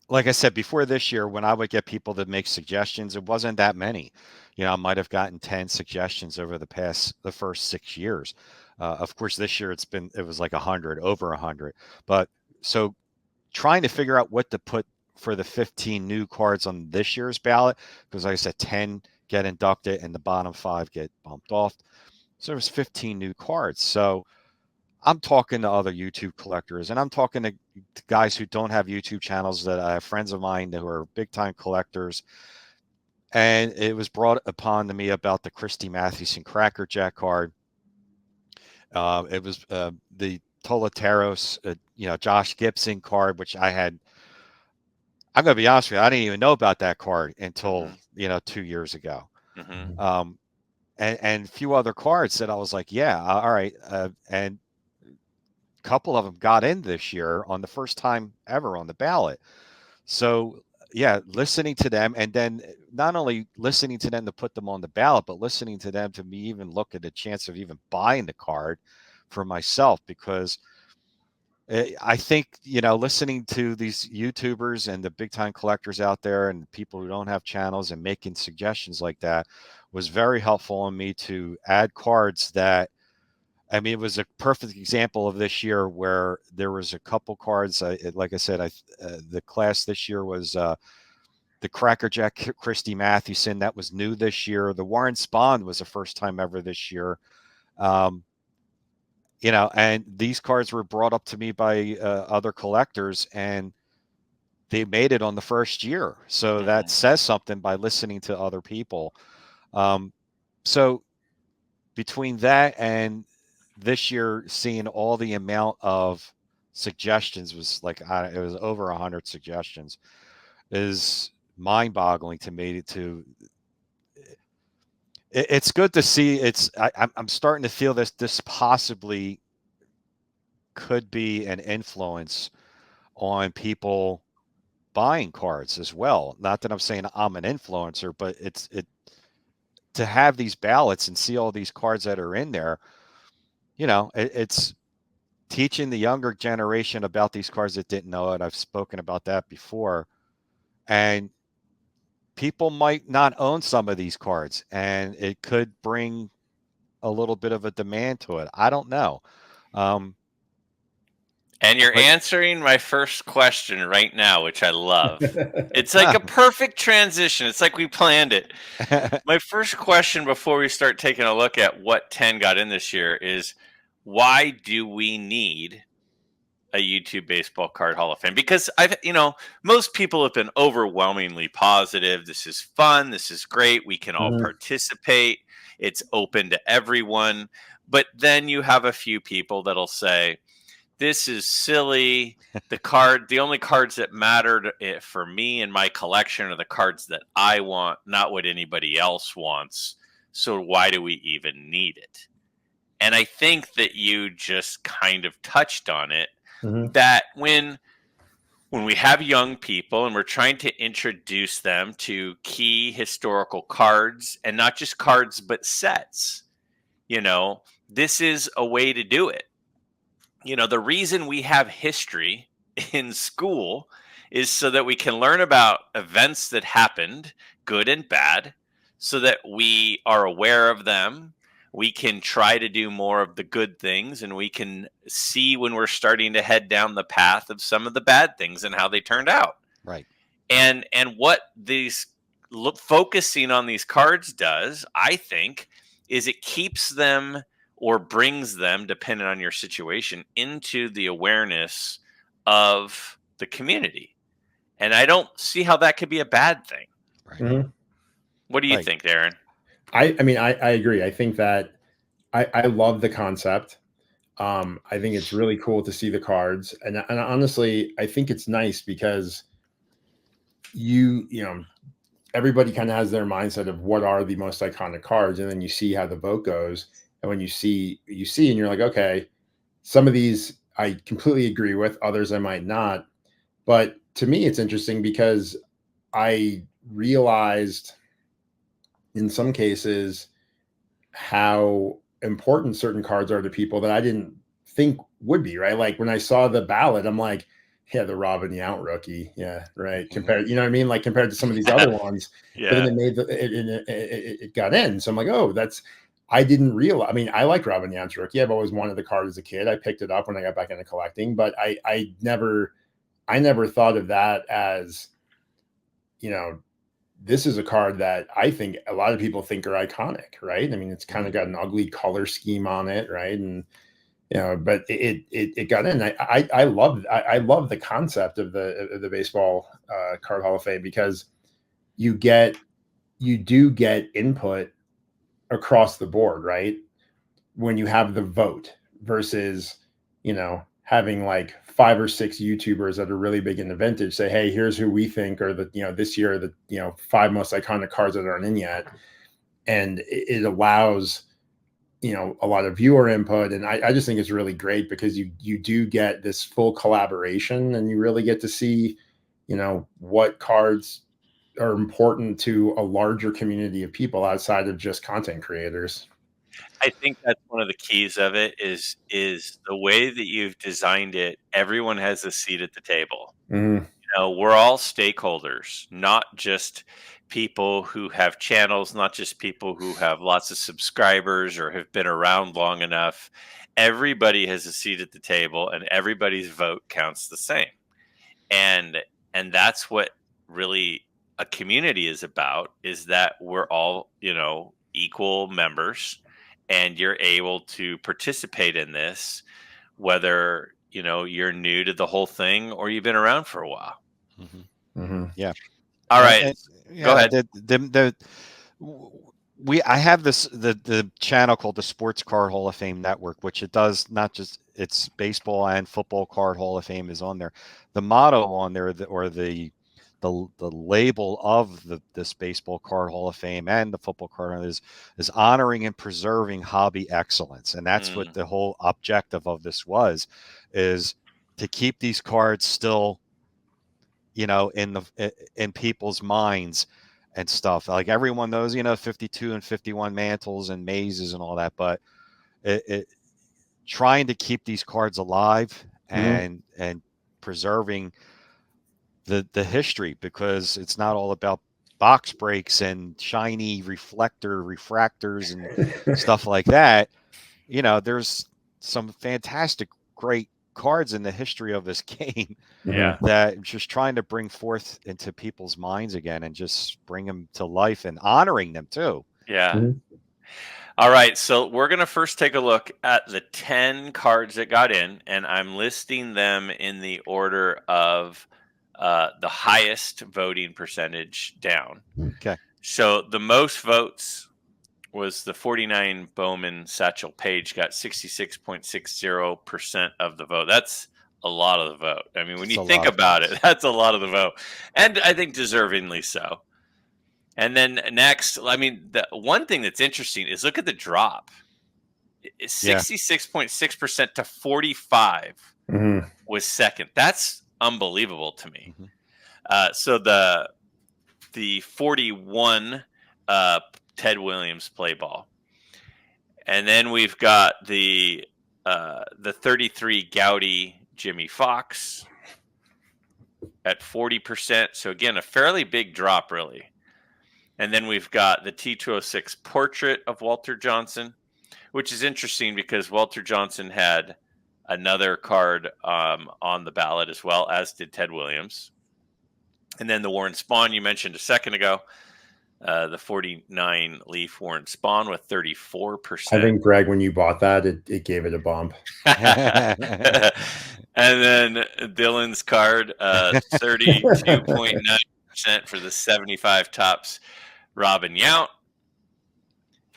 like I said, before this year, when I would get people to make suggestions, it wasn't that many. I might have gotten 10 suggestions over the first 6 years. Of course, this year it was like 100, over 100. But so trying to figure out what to put for the 15 new cards on this year's ballot, because like I said, 10 get inducted and the bottom 5 get bumped off. So there's 15 new cards. So I'm talking to other YouTube collectors, and I'm talking to guys who don't have YouTube channels, that I have friends of mine who are big time collectors. And it was brought upon to me about the Christy Mathewson Cracker Jack card. It was the Tolateros, Josh Gibson card, which I'm going to be honest with you, I didn't even know about that card until, 2 years ago. Mm-hmm. And a few other cards that I was like, yeah, all right. And a couple of them got in this year on the first time ever on the ballot. So, yeah, listening to them, and then not only listening to them to put them on the ballot, but listening to them to me even look at the chance of even buying the card for myself, because I think, listening to these YouTubers and the big time collectors out there and people who don't have channels and making suggestions like that was very helpful on me to add cards that, I mean, it was a perfect example of this year where there was a couple cards. Like I said, the class this year was the Crackerjack Christy Mathewson. That was new this year. The Warren Spahn was the first time ever this year. And these cards were brought up to me by other collectors, and they made it on the first year. So that says something by listening to other people. So between that and this year, seeing all the amount of suggestions was like, it was over 100 suggestions, is mind-boggling to me. It's good to see. I'm starting to feel this possibly could be an influence on people buying cards as well. Not that I'm saying I'm an influencer, but it to have these ballots and see all these cards that are in there, it's teaching the younger generation about these cards that didn't know it. I've spoken about that before. And people might not own some of these cards, and it could bring a little bit of a demand to it. I don't know. And you're answering my first question right now, which I love. It's like a perfect transition. It's like we planned it. My first question before we start taking a look at what 10 got in this year is, why do we need a YouTube Baseball Card Hall of Fame? Because most people have been overwhelmingly positive. This is fun. This is great. We can all participate. It's open to everyone. But then you have a few people that'll say, this is silly. The only cards that mattered for me and my collection are the cards that I want, not what anybody else wants. So why do we even need it? And I think that you just kind of touched on it, that when we have young people and we're trying to introduce them to key historical cards, and not just cards, but sets, this is a way to do it. The reason we have history in school is so that we can learn about events that happened, good and bad, so that we are aware of them. We can try to do more of the good things, and we can see when we're starting to head down the path of some of the bad things and how they turned out. Right. And what focusing on these cards does, I think, is it keeps them, or brings them, depending on your situation, into the awareness of the community. And I don't see how that could be a bad thing. Right. What do you think, Darren? I mean, I agree. I think that I love the concept. I think it's really cool to see the cards. And honestly, I think it's nice because everybody kind of has their mindset of what are the most iconic cards. And then you see how the vote goes. And when you see, and you're like, okay, some of these I completely agree with, others I might not. But to me, it's interesting because I realized in some cases how important certain cards are to people that I didn't think would be, right? Like when I saw the ballot, I'm like, yeah, the Robin Yount rookie. Yeah, right. Compared, you know what I mean? Like compared to some of these other ones. Yeah. But then it made it got in. So I'm like, oh, I didn't realize. I mean, I like Robin Yount's rookie. I've always wanted the card as a kid. I picked it up when I got back into collecting, but I never thought of that as, this is a card that I think a lot of people think are iconic, right? I mean, it's kind of got an ugly color scheme on it, right? And but it got in. I love the concept of the Baseball Card Hall of Fame, because you do get input across the board, right? When you have the vote versus, having like 5 or 6 YouTubers that are really big in the vintage say, hey, here's who we think are the, this year, the, 5 most iconic cards that aren't in yet. And it allows, a lot of viewer input. And I just think it's really great because you do get this full collaboration, and you really get to see, what cards are important to a larger community of people outside of just content creators. I think that's one of the keys of it is the way that you've designed it. Everyone has a seat at the table. Mhm. We're all stakeholders, not just people who have channels, not just people who have lots of subscribers or have been around long enough. Everybody has a seat at the table, and everybody's vote counts the same. And that's what really a community is about, is that we're all, equal members, and you're able to participate in this, whether, you're new to the whole thing or you've been around for a while. Mhm. Yeah. All right. And, Go ahead. I have the channel called the Sports Card Hall of Fame Network, which it does not just it's baseball and football card Hall of Fame is on there. The motto on there, or the label of this baseball card Hall of Fame and the football card is honoring and preserving hobby excellence, and that's what the whole objective of this is to keep these cards still, in people's minds and stuff. Like everyone knows, 52 and 51 mantles and mazes and all that, but trying to keep these cards alive and preserving the history, because it's not all about box breaks and shiny refractors and stuff like that. There's some fantastic, great cards in the history of this game Yeah. that just trying to bring forth into people's minds again and just bring them to life and honoring them too. Yeah. Mhm. All right. So we're going to first take a look at the 10 cards that got in, and I'm listing them in the order of the highest voting percentage down. Okay. So the most votes was the 49 Bowman Satchel Paige, got 66.60% of the vote. That's a lot of the vote. I mean, when That's you a think lot of about votes. it, that's a lot of the vote. And I think deservingly so. And then next, I mean, the one thing that's interesting is look at the drop. It's 66.6% to 45 Mhm. was second. That's unbelievable to me. Mhm. So the 41 Ted Williams play ball. And then we've got the 33 Gowdy Jimmy Fox at 40%. So again, a fairly big drop, really. And then we've got the T206 portrait of Walter Johnson, which is interesting because Walter Johnson had another card on the ballot as well, as did Ted Williams. And then the Warren Spahn you mentioned a second ago, the 49 Leaf Warren Spahn with 34%. I think, Greg, when you bought that, it gave it a bump. And then Dylan's card, 32.9% for the 75 tops Robin Yount.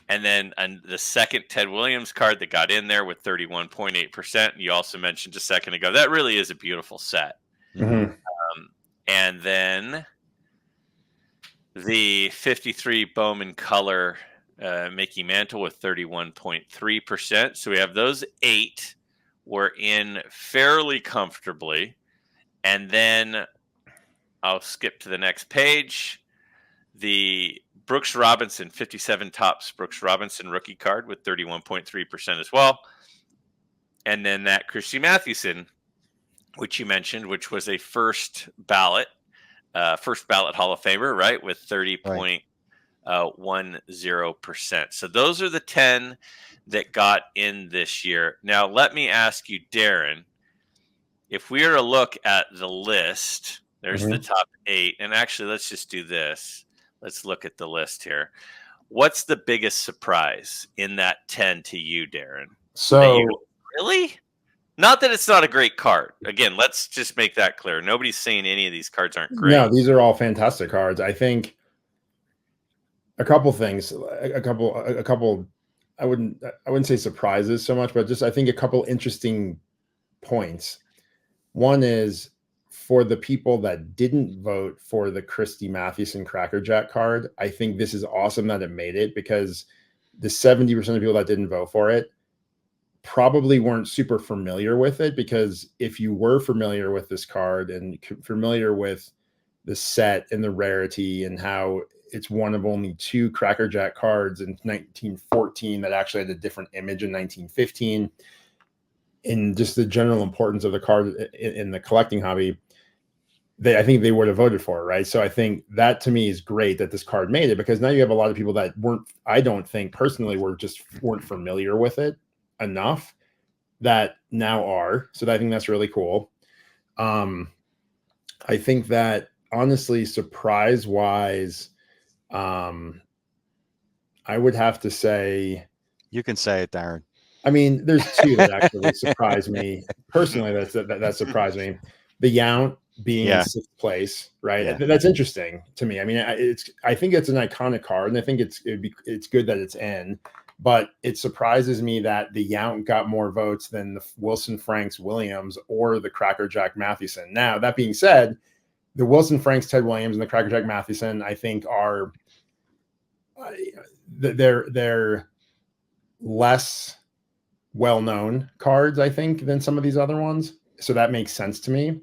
And then the second Ted Williams card that got in there with 31.8%. You also mentioned a second ago, that really is a beautiful set. Mhm. And then the 53 Bowman Color Mickey Mantle with 31.3%. So we have those 8 were in fairly comfortably. And then I'll skip to the next page. The Brooks Robinson 57 tops Brooks Robinson rookie card with 31.3% as well. And then that Christy Mathewson, which you mentioned, which was a first ballot Hall of Famer, right, with 30.10%. So those are the 10 that got in this year. Now, let me ask you, Darren, if we were to look at the list, there's the top 8. And actually, let's just do this. Let's look at the list here. What's the biggest surprise in that 10 to you, Darren? So, really? Not that it's not a great card. Again, let's just make that clear. Nobody's saying any of these cards aren't great. No, these are all fantastic cards. I think a couple things, a couple. I wouldn't say surprises so much, but just I think a couple interesting points. One is for the people that didn't vote for the Christy Mathewson Crackerjack card. I think this is awesome that it made it, because the 70% of people that didn't vote for it probably weren't super familiar with it, because if you were familiar with this card and familiar with the set and the rarity and how it's one of only 2 Cracker Jack cards in 1914 that actually had a different image in 1915. In just the general importance of the card in the collecting hobby, I think they would have voted for it, right? So I think that to me is great that this card made it, because now you have a lot of people that I don't think personally weren't familiar with it enough that now are. So I think that's really cool. I think that honestly, surprise wise, I would have to say, You can say it, Darren. I mean, there's 2 that actually surprised me personally. That surprised me. The Yount being in 6th place, right? Yeah. That's interesting to me. I mean, I think it's an iconic card, and I think it's good that it's in. But it surprises me that the Yount got more votes than the Wilson Franks Williams or the Cracker Jack Mathewson. Now, that being said, the Wilson Franks Ted Williams and the Cracker Jack Mathewson, I think, are they're less well-known cards, I think, than some of these other ones. So that makes sense to me.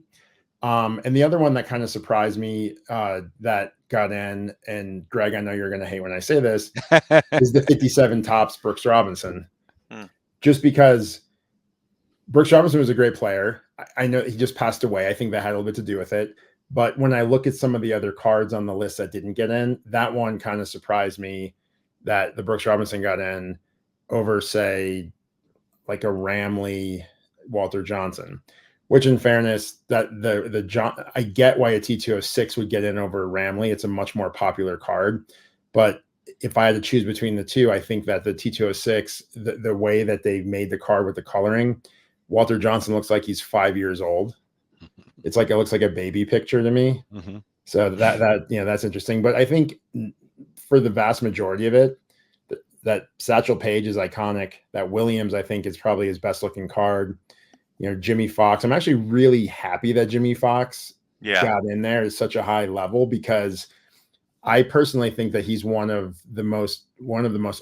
And the other one that kind of surprised me that got in, and Greg, I know you're going to hate when I say this, is the 57 Topps Brooks Robinson. Just because Brooks Robinson was a great player. I know he just passed away. I think that had a little bit to do with it. But when I look at some of the other cards on the list that didn't get in, that one kind of surprised me that the Brooks Robinson got in over, say, like a Ramley Walter Johnson, which in fairness, that I get why a T206 would get in over Ramley. It's a much more popular card. But if I had to choose between the 2, I think that the T206, the way that they made the card with the coloring, Walter Johnson looks like he's 5 years old. It looks like a baby picture to me. Mm-hmm. So that's interesting. But I think for the vast majority of it, that Satchel Paige is iconic. That Williams, I think, is probably his best looking card. Jimmy Fox. I'm actually really happy that Jimmy Fox got in there at such a high level, because I personally think that he's one of the most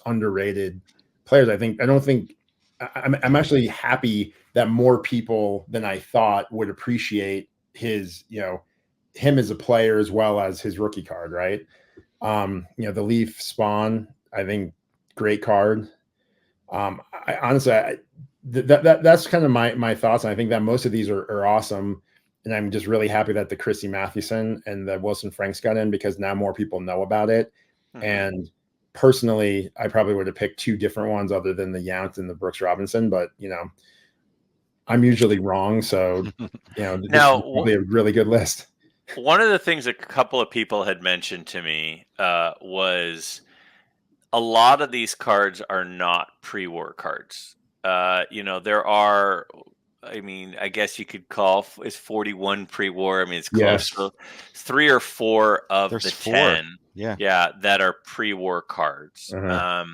underrated players. I'm actually happy that more people than I thought would appreciate his, him as a player as well as his rookie card, right? The Leaf Spawn, I think, great card. That's kind of my thoughts. And I think that most of these are awesome. And I'm just really happy that the Chrissy Mathewson and the Wilson Franks got in, because now more people know about it. Mm-hmm. And personally, I probably would have picked 2 different ones other than the Yount and the Brooks Robinson, but I'm usually wrong. So, this is probably a really good list. One of the things a couple of people had mentioned to me was a lot of these cards are not pre-war cards. There are, I guess you could call it's 41 pre-war. I mean, it's close to 3 or 4 of the 10. That are pre-war cards. Uh-huh.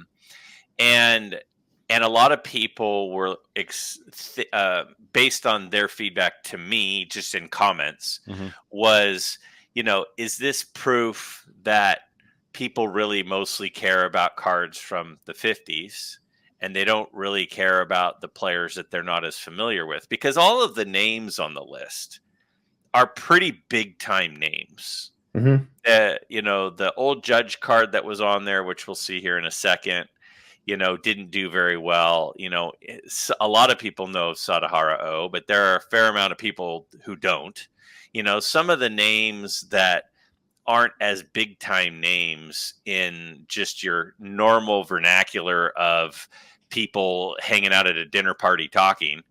And a lot of people were based on their feedback to me, just in comments, mm-hmm. was, is this proof that people really mostly care about cards from the 50s? And they don't really care about the players that they're not as familiar with, because all of the names on the list are pretty big time names. Mm-hmm. The old Judge card that was on there, which we'll see here in a second, didn't do very well. A lot of people know Sadahara O, but there are a fair amount of people who don't. Some of the names that aren't as big time names in just your normal vernacular of people hanging out at a dinner party talking,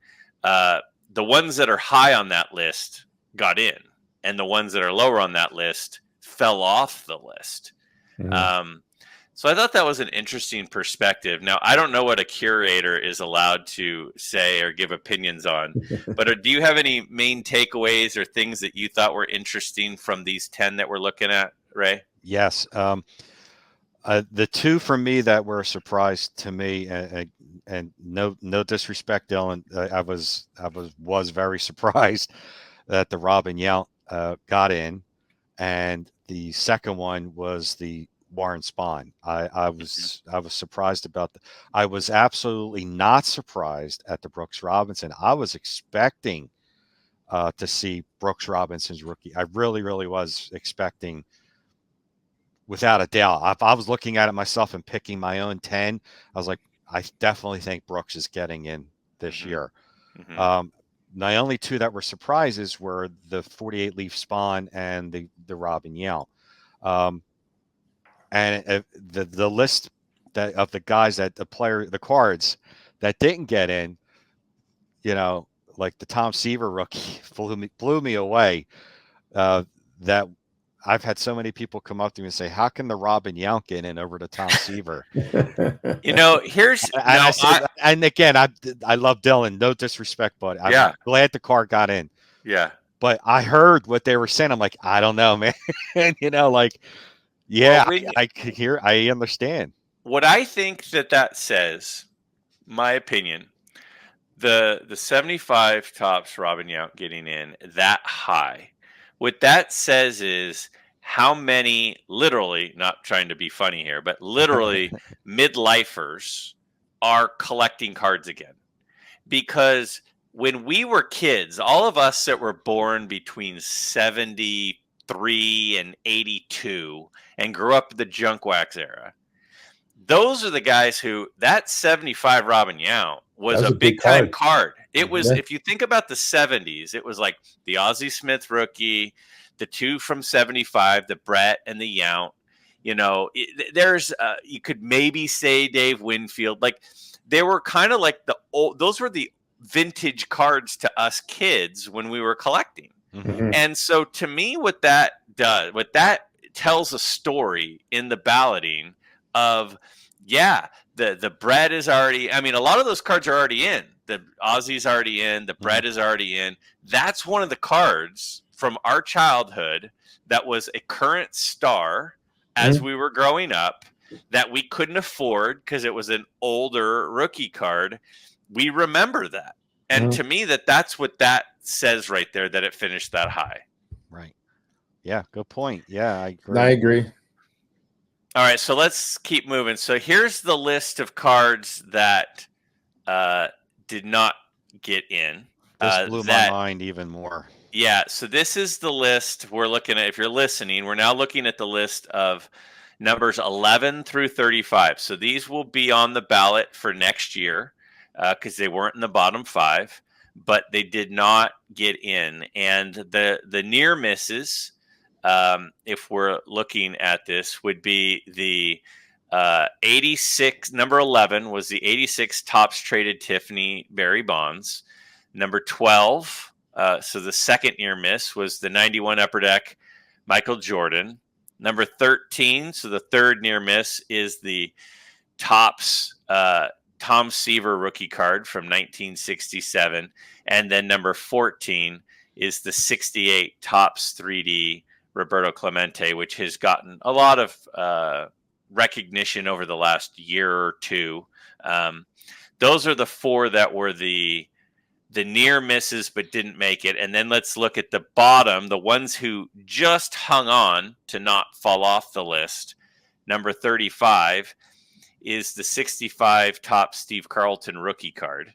the ones that are high on that list got in, and the ones that are lower on that list fell off the list. Mm-hmm. So I thought that was an interesting perspective. Now, I don't know what a curator is allowed to say or give opinions on, but do you have any main takeaways or things that you thought were interesting from these 10 that we're looking at, Ray? Yes. The 2 for me that were a surprise to me, and no disrespect, Dylan, I was very surprised that the Robin Yount got in, and the second one was the Warren Spahn. I was surprised about that. I was absolutely not surprised at the Brooks Robinson. I was expecting to see Brooks Robinson's rookie. I really, really was expecting without a doubt. If I was looking at it myself and picking my own 10, I was like, I definitely think Brooks is getting in this year. My only two that were surprises were the 48 leaf spawn and the Robin Yell. And the list that of the guys that the cards that didn't get in, you know, like the Tom Seaver rookie blew me away. That I've had so many people come up to me and say, "How can the Robin Yount get in over the Tom Seaver?" You know, here's And I said, and again, I love Dylan. No disrespect, but I'm glad the card got in. Yeah. But I heard what they were saying. I'm like, I don't know, man. You know, like, yeah, well, I understand. What I think that says, my opinion, the 75 tops Robin Yount getting in that high, what that says is how many, literally, not trying to be funny here, but literally midlifers are collecting cards again. Because when we were kids, all of us that were born between 73 and 82 and grew up in the junk wax era, those are the guys who, that 75 Robin Yount was a big time card. It was, if you think about the 70s, it was like the Ozzie Smith rookie, the two from 75, the Brett and the Yount. You know, there's, you could maybe say Dave Winfield. Like, they were kind of like those were the vintage cards to us kids when we were collecting. And so to me, what that tells a story in the balloting of, the bread is already, I mean, a lot of those cards are already in. The Ozzy's already in, the bread is already in. That's one of the cards from our childhood that was a current star as we were growing up that we couldn't afford because it was an older rookie card. We remember that. And to me, that's what that says right there, that it finished that high. Right. Yeah, good point. Yeah, I agree. I agree. All right, so let's keep moving. So here's the list of cards that did not get in. This blew my mind even more. Yeah, so this is the list we're looking at. If you're listening, we're now looking at the list of numbers 11 through 35. So these will be on the ballot for next year because they weren't in the bottom 5, but they did not get in. And the near misses, if we're looking at this, would be the 86. Number 11 was the 86 tops traded Tiffany Barry Bonds. Number 12, so the second near miss, was the 91 Upper Deck Michael Jordan. Number 13, so the third near miss, is the tops Tom Seaver rookie card from 1967. And then number 14 is the 68 tops 3D Roberto Clemente, which has gotten a lot of recognition over the last year or two. Those are the 4 that were the near misses but didn't make it. And then let's look at the bottom, the ones who just hung on to not fall off the list. Number 35 is the 65 top Steve Carlton rookie card.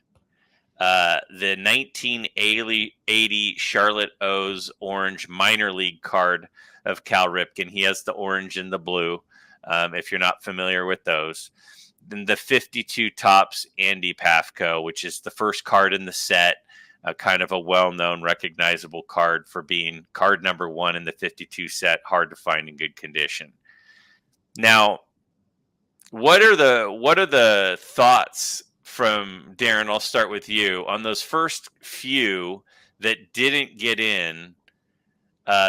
The 1980 Charlotte O's orange minor league card of Cal Ripken. He has the orange and the blue, if you're not familiar with those. Then the 52 tops Andy Pafko, which is the first card in the set, kind of a well-known, recognizable card for being card number 1 in the 52 set, hard to find in good condition. Now, what are the thoughts from Darren? I'll start with you on those first few that didn't get in.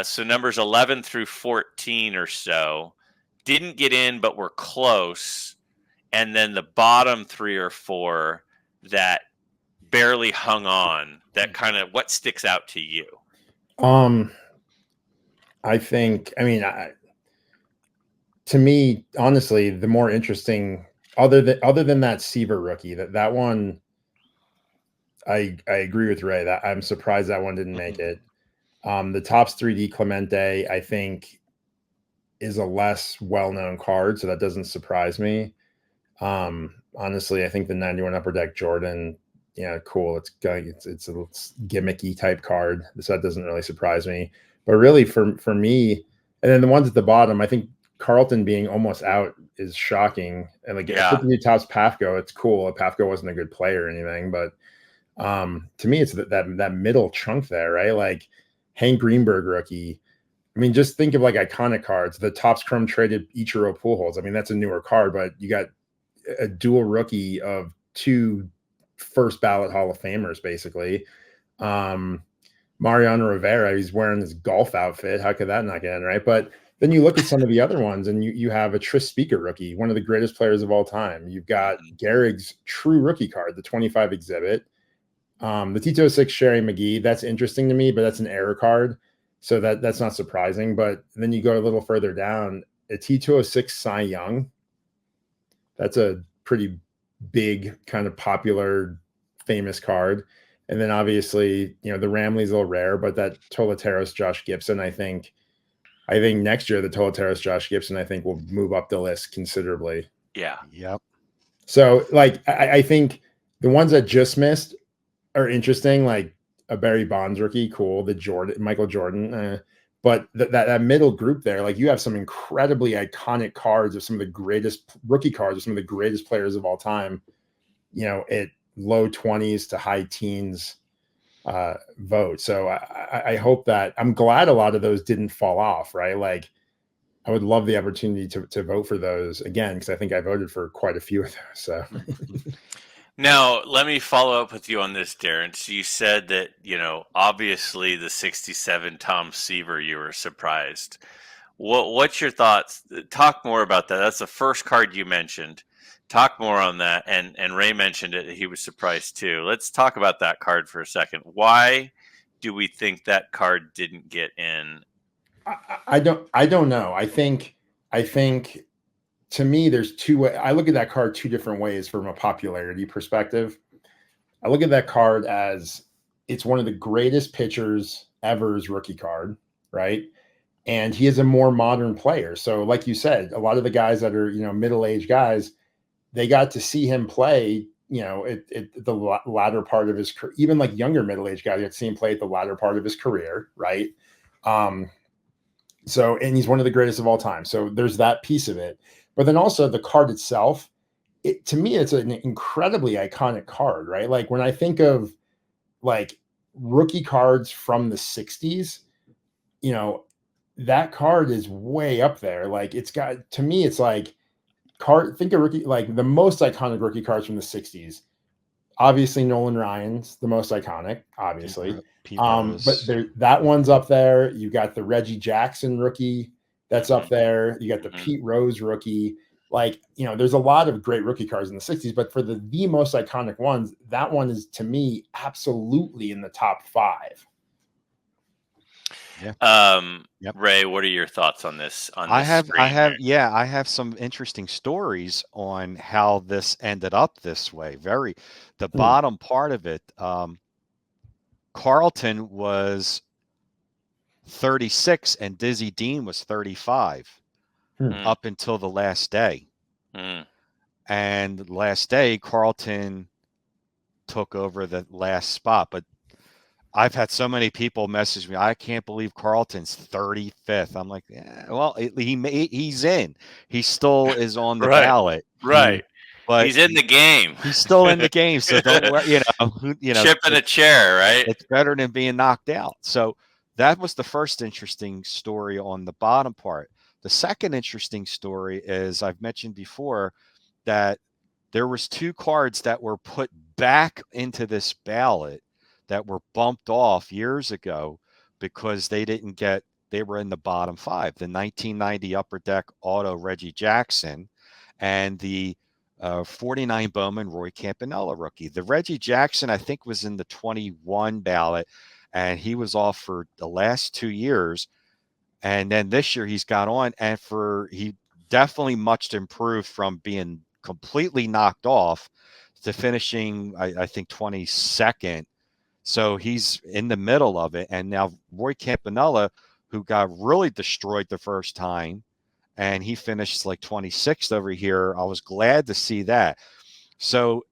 So numbers 11 through 14 or so didn't get in, but were close. And then the bottom 3 or 4 that barely hung on, that kind of, what sticks out to you? I think, to me, honestly, the more interesting, other than that Seaver rookie, that one, I agree with Ray that I'm surprised that one didn't make it. The tops 3D Clemente, I think, is a less well-known card, so that doesn't surprise me. Honestly, I think the 91 Upper Deck Jordan, cool. It's a gimmicky type card, so that doesn't really surprise me. But really, for me, and then the ones at the bottom, I think Carlton being almost out is shocking. And like, Yeah. 52 Topps Pafko, it's cool. Pafko wasn't a good player or anything, but to me, it's that middle chunk there, right? Like Hank Greenberg rookie. I mean, just think of like iconic cards. The Topps Chrome traded Ichiro Pujols. I mean, that's a newer card, but you got a dual rookie of 2 first ballot Hall of Famers, basically. Mariano Rivera, he's wearing his golf outfit. How could that not get in, right? But then you look at some of the other ones, and you have a Tris Speaker rookie, one of the greatest players of all time. You've got Graig's true rookie card, the 25 exhibit. The T206 Sherry McGee, that's interesting to me, but that's an error card. So that's not surprising. But then you go a little further down, a T206 Cy Young. That's a pretty big, kind of popular, famous card. And then obviously, the Ramley's a little rare, but that Tolateros Josh Gibson, I think next year the Tolateros Josh Gibson, I think, will move up the list considerably. Yeah. Yep. So like I think the ones that just missed are interesting, like a Barry Bonds rookie, cool. The Michael Jordan, but that middle group there, like you have some incredibly iconic cards of some of the greatest rookie cards of some of the greatest players of all time. At low 20s to high teens vote. So I hope that I'm glad a lot of those didn't fall off, right? Like I would love the opportunity to vote for those again, because I think I voted for quite a few of those. So. Now, let me follow up with you on this, Darren. So you said that, obviously the 67 Tom Seaver, you were surprised. What's your thoughts? Talk more about that. That's the first card you mentioned. Talk more on that. And Ray mentioned it. He was surprised too. Let's talk about that card for a second. Why do we think that card didn't get in? I don't know. I think to me, there's two ways. I look at that card two different ways from a popularity perspective. I look at that card as it's one of the greatest pitchers ever's rookie card, right? And he is a more modern player. So like you said, a lot of the guys that are, middle-aged guys, they got to see him play, at the latter part of his career. Even like younger middle-aged guys got to see him play at the latter part of his career, right? So, and he's one of the greatest of all time. So there's that piece of it. But then also the card itself, to me, it's an incredibly iconic card, right? Like when I think of like rookie cards from the 60s, that card is way up there. Like it's got, to me, it's like think of rookie, like the most iconic rookie cards from the 60s. Obviously, Nolan Ryan's the most iconic, obviously. But that one's up there. You got the Reggie Jackson rookie that's up there. You got the Pete Rose rookie. Like, there's a lot of great rookie cards in the 60s, but for the most iconic ones, that one is, to me, absolutely in the top 5. Yeah. Yep. Ray, what are your thoughts on this? I have some interesting stories on how this ended up this way. The bottom part of it, Carlton was 36 and Dizzy Dean was 35 up until the last day. And last day, Carlton took over the last spot. But I've had so many people message me, I can't believe Carlton's 35th. I'm like, yeah, well, he's in. He still is on the ballot. Right. But he's in the game. He's still in the game. So don't worry, chip in a chair, right? It's better than being knocked out. So that was the first interesting story on the bottom part. The second interesting story is I've mentioned before that there was 2 cards that were put back into this ballot that were bumped off years ago because they were in the bottom 5. The 1990 Upper Deck Auto Reggie Jackson and the 49 Bowman Roy Campanella rookie. The Reggie Jackson, I think, was in the 21 ballot, and he was off for the last 2 years. And then this year he's got on, and he definitely much improved from being completely knocked off to finishing, I think, 22nd. So he's in the middle of it. And now Roy Campanella, who got really destroyed the first time, and he finished like 26th over here. I was glad to see that. So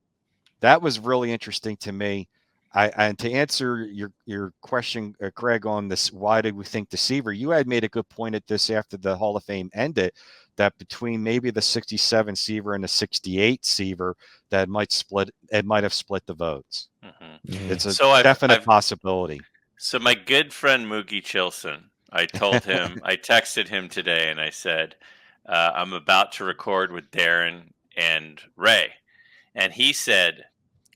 that was really interesting to me. And to answer your question, Greg, on this, why do we think deceiver? You had made a good point at this after the Hall of Fame ended, that between maybe the 67 Seaver and the 68 Seaver, that it might have split the votes. Mm-hmm. It's a So definite possibility. So my good friend Mookie Chilson, I told him, I texted him today, and I said, I'm about to record with Darren and Ray, and he said,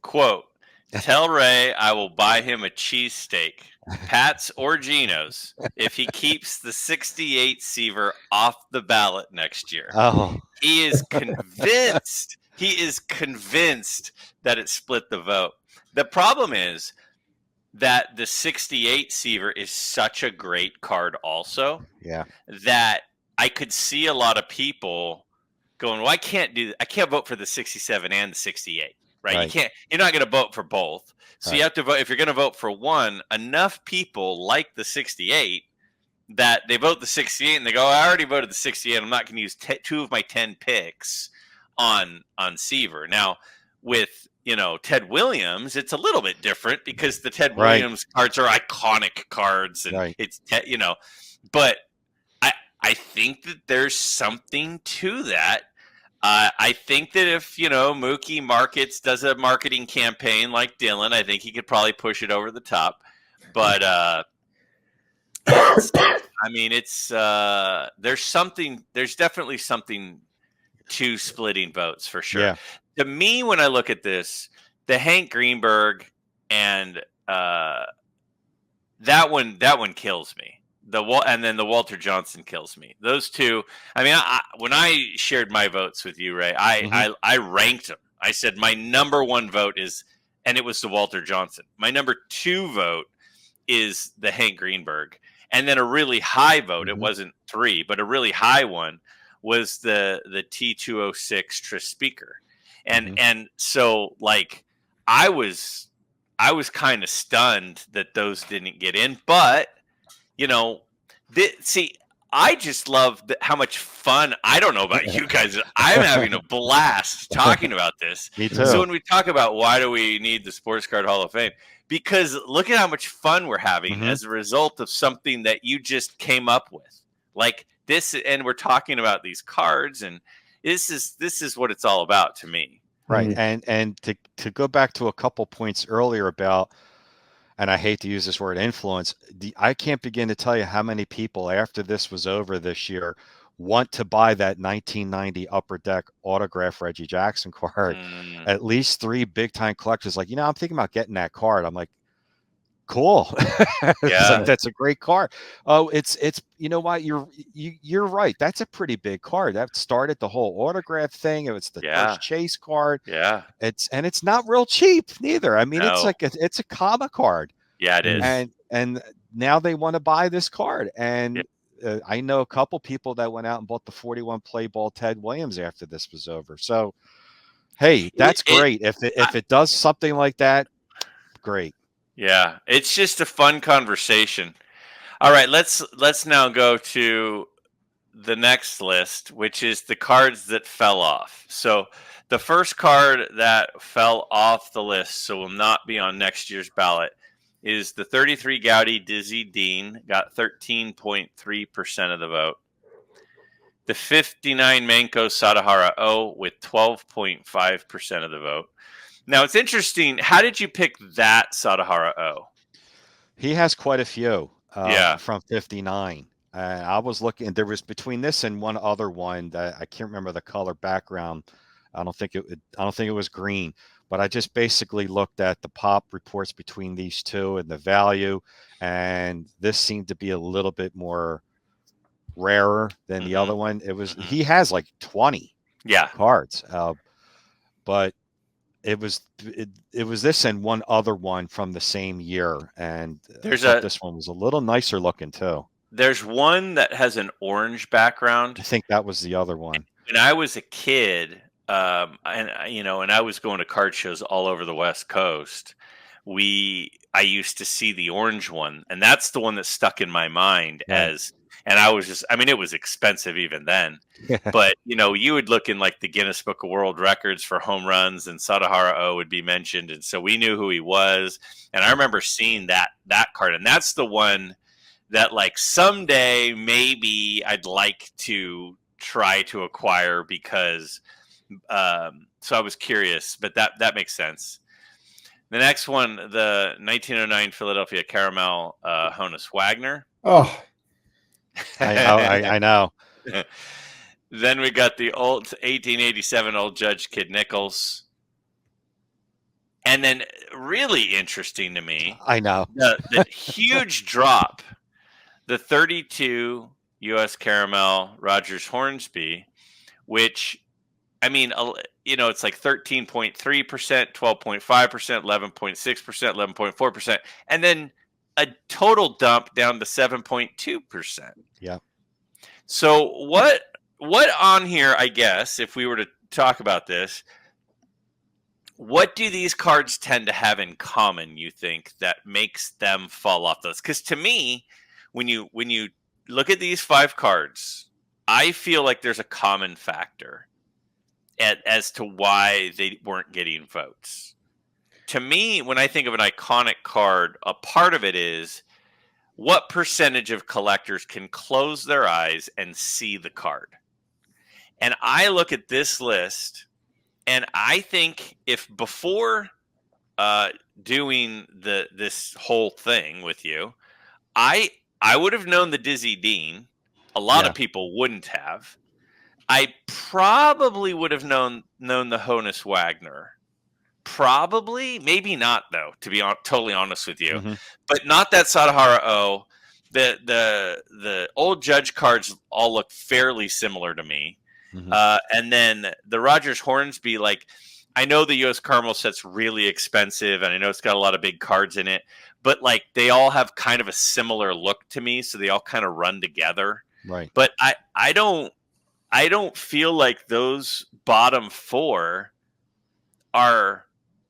"quote Tell Ray I will buy him a cheesesteak, Pat's or Geno's, if he keeps the 68 Seaver off the ballot next year." Oh, He is convinced. He is convinced that it split the vote. The problem is that the 68 Seaver is such a great card also, yeah, that I could see a lot of people going, well, I can't vote for the 67 and the 68, right? You're not going to vote for both. So you have to vote, if you're going to vote for one, enough people like the 68 that they vote the 68 and they go, I already voted the 68. I'm not going to use 2 of my 10 picks on Seaver. Now, with Ted Williams, it's a little bit different because the Ted Williams cards are iconic cards, and it's but I think that there's something to that. I think that if Mookie does a marketing campaign like Dylan, I think he could probably push it over the top. But there's definitely something to splitting votes for sure. Yeah. To me, when I look at this, the Hank Greenberg and that one kills me. And then the Walter Johnson kills me. Those two. I mean, when I shared my votes with you, Ray, I ranked them. I said my number one vote is, and it was the Walter Johnson. My number 2 vote is the Hank Greenberg, and then a really high vote. It wasn't 3, but a really high one was the T206 Tris Speaker. And so like I was kind of stunned that those didn't get in, but I just love how much fun. I don't know about you guys. I'm having a blast talking about this. Me too. So when we talk about why do we need the Sports Card Hall of Fame, because look at how much fun we're having as a result of something that you just came up with, like this. And we're talking about these cards, and this is what it's all about to me. Right. And to go back to a couple points earlier about, and I hate to use this word, influence, I can't begin to tell you how many people after this was over this year want to buy that 1990 Upper Deck autograph Reggie Jackson card. At least 3 big time collectors like, I'm thinking about getting that card. I'm like, cool. Yeah. That's a great card. Oh, it's you know what, you're right. That's a pretty big card. That started the whole autograph thing. It was the first Chase card. Yeah. It's not real cheap neither. I mean, No. it's like it's a comic card. Yeah, it is. And now they want to buy this card. And I know a couple people that went out and bought the 41 play ball Ted Williams after this was over. So, hey, that's great. If it does something like that, great. Yeah, it's just a fun conversation. All right, let's now go to the next list, which is the cards that fell off. So the first card that fell off the list, so will not be on next year's ballot, is the 33 Gaudy Dizzy Dean, got 13.3% of the vote. The 59 Manko Sadahara O with 12.5% of the vote. Now, it's interesting. How did you pick that Sadahara O? He has quite a few from 59. I was looking, there was between this and one other one that I can't remember the color background. I don't think it was green, but I just basically looked at the pop reports between these two and the value, and this seemed to be a little bit more rarer than the other one. It was he has like 20 cards, but it was this and one other one from the same year, and this one was a little nicer looking too. There's one that has an orange background. I think that was the other one. When I was a kid, and I was going to card shows all over the West Coast, I used to see the orange one, and that's the one that stuck in my mind as And I was just, I mean, it was expensive even then. But, you would look in like the Guinness Book of World Records for home runs, and Sadahara O would be mentioned. And so we knew who he was. And I remember seeing that card. And that's the one that like someday maybe I'd like to try to acquire because so I was curious, but that makes sense. The next one, the 1909 Philadelphia Caramel Honus Wagner. Oh, I know. Then we got the old 1887 Old Judge Kid Nichols. And then really interesting to me, I know. the huge drop, the 32 U.S. Caramel Rogers Hornsby, which, I mean, it's like 13.3%, 12.5%, 11.6%, 11.4%, and then a total dump down to 7.2%. Yeah. So what on here, I guess, if we were to talk about this, what do these cards tend to have in common, you think, that makes them fall off those? Because to me, when you look at these 5 cards, I feel like there's a common factor as to why they weren't getting votes. To me, when I think of an iconic card, a part of it is what percentage of collectors can close their eyes and see the card. And I look at this list, and I think if before doing this whole thing with you, I would have known the Dizzy Dean. A lot of people wouldn't have. I probably would have known the Honus Wagner. Probably, maybe not though. To be totally honest with you, but not that Sadahara O. The old Judge cards all look fairly similar to me. And then the Rogers Hornsby, like, I know the U.S. Caramel set's really expensive, and I know it's got a lot of big cards in it, but like they all have kind of a similar look to me, so they all kind of run together. Right. But I don't feel like those bottom 4 are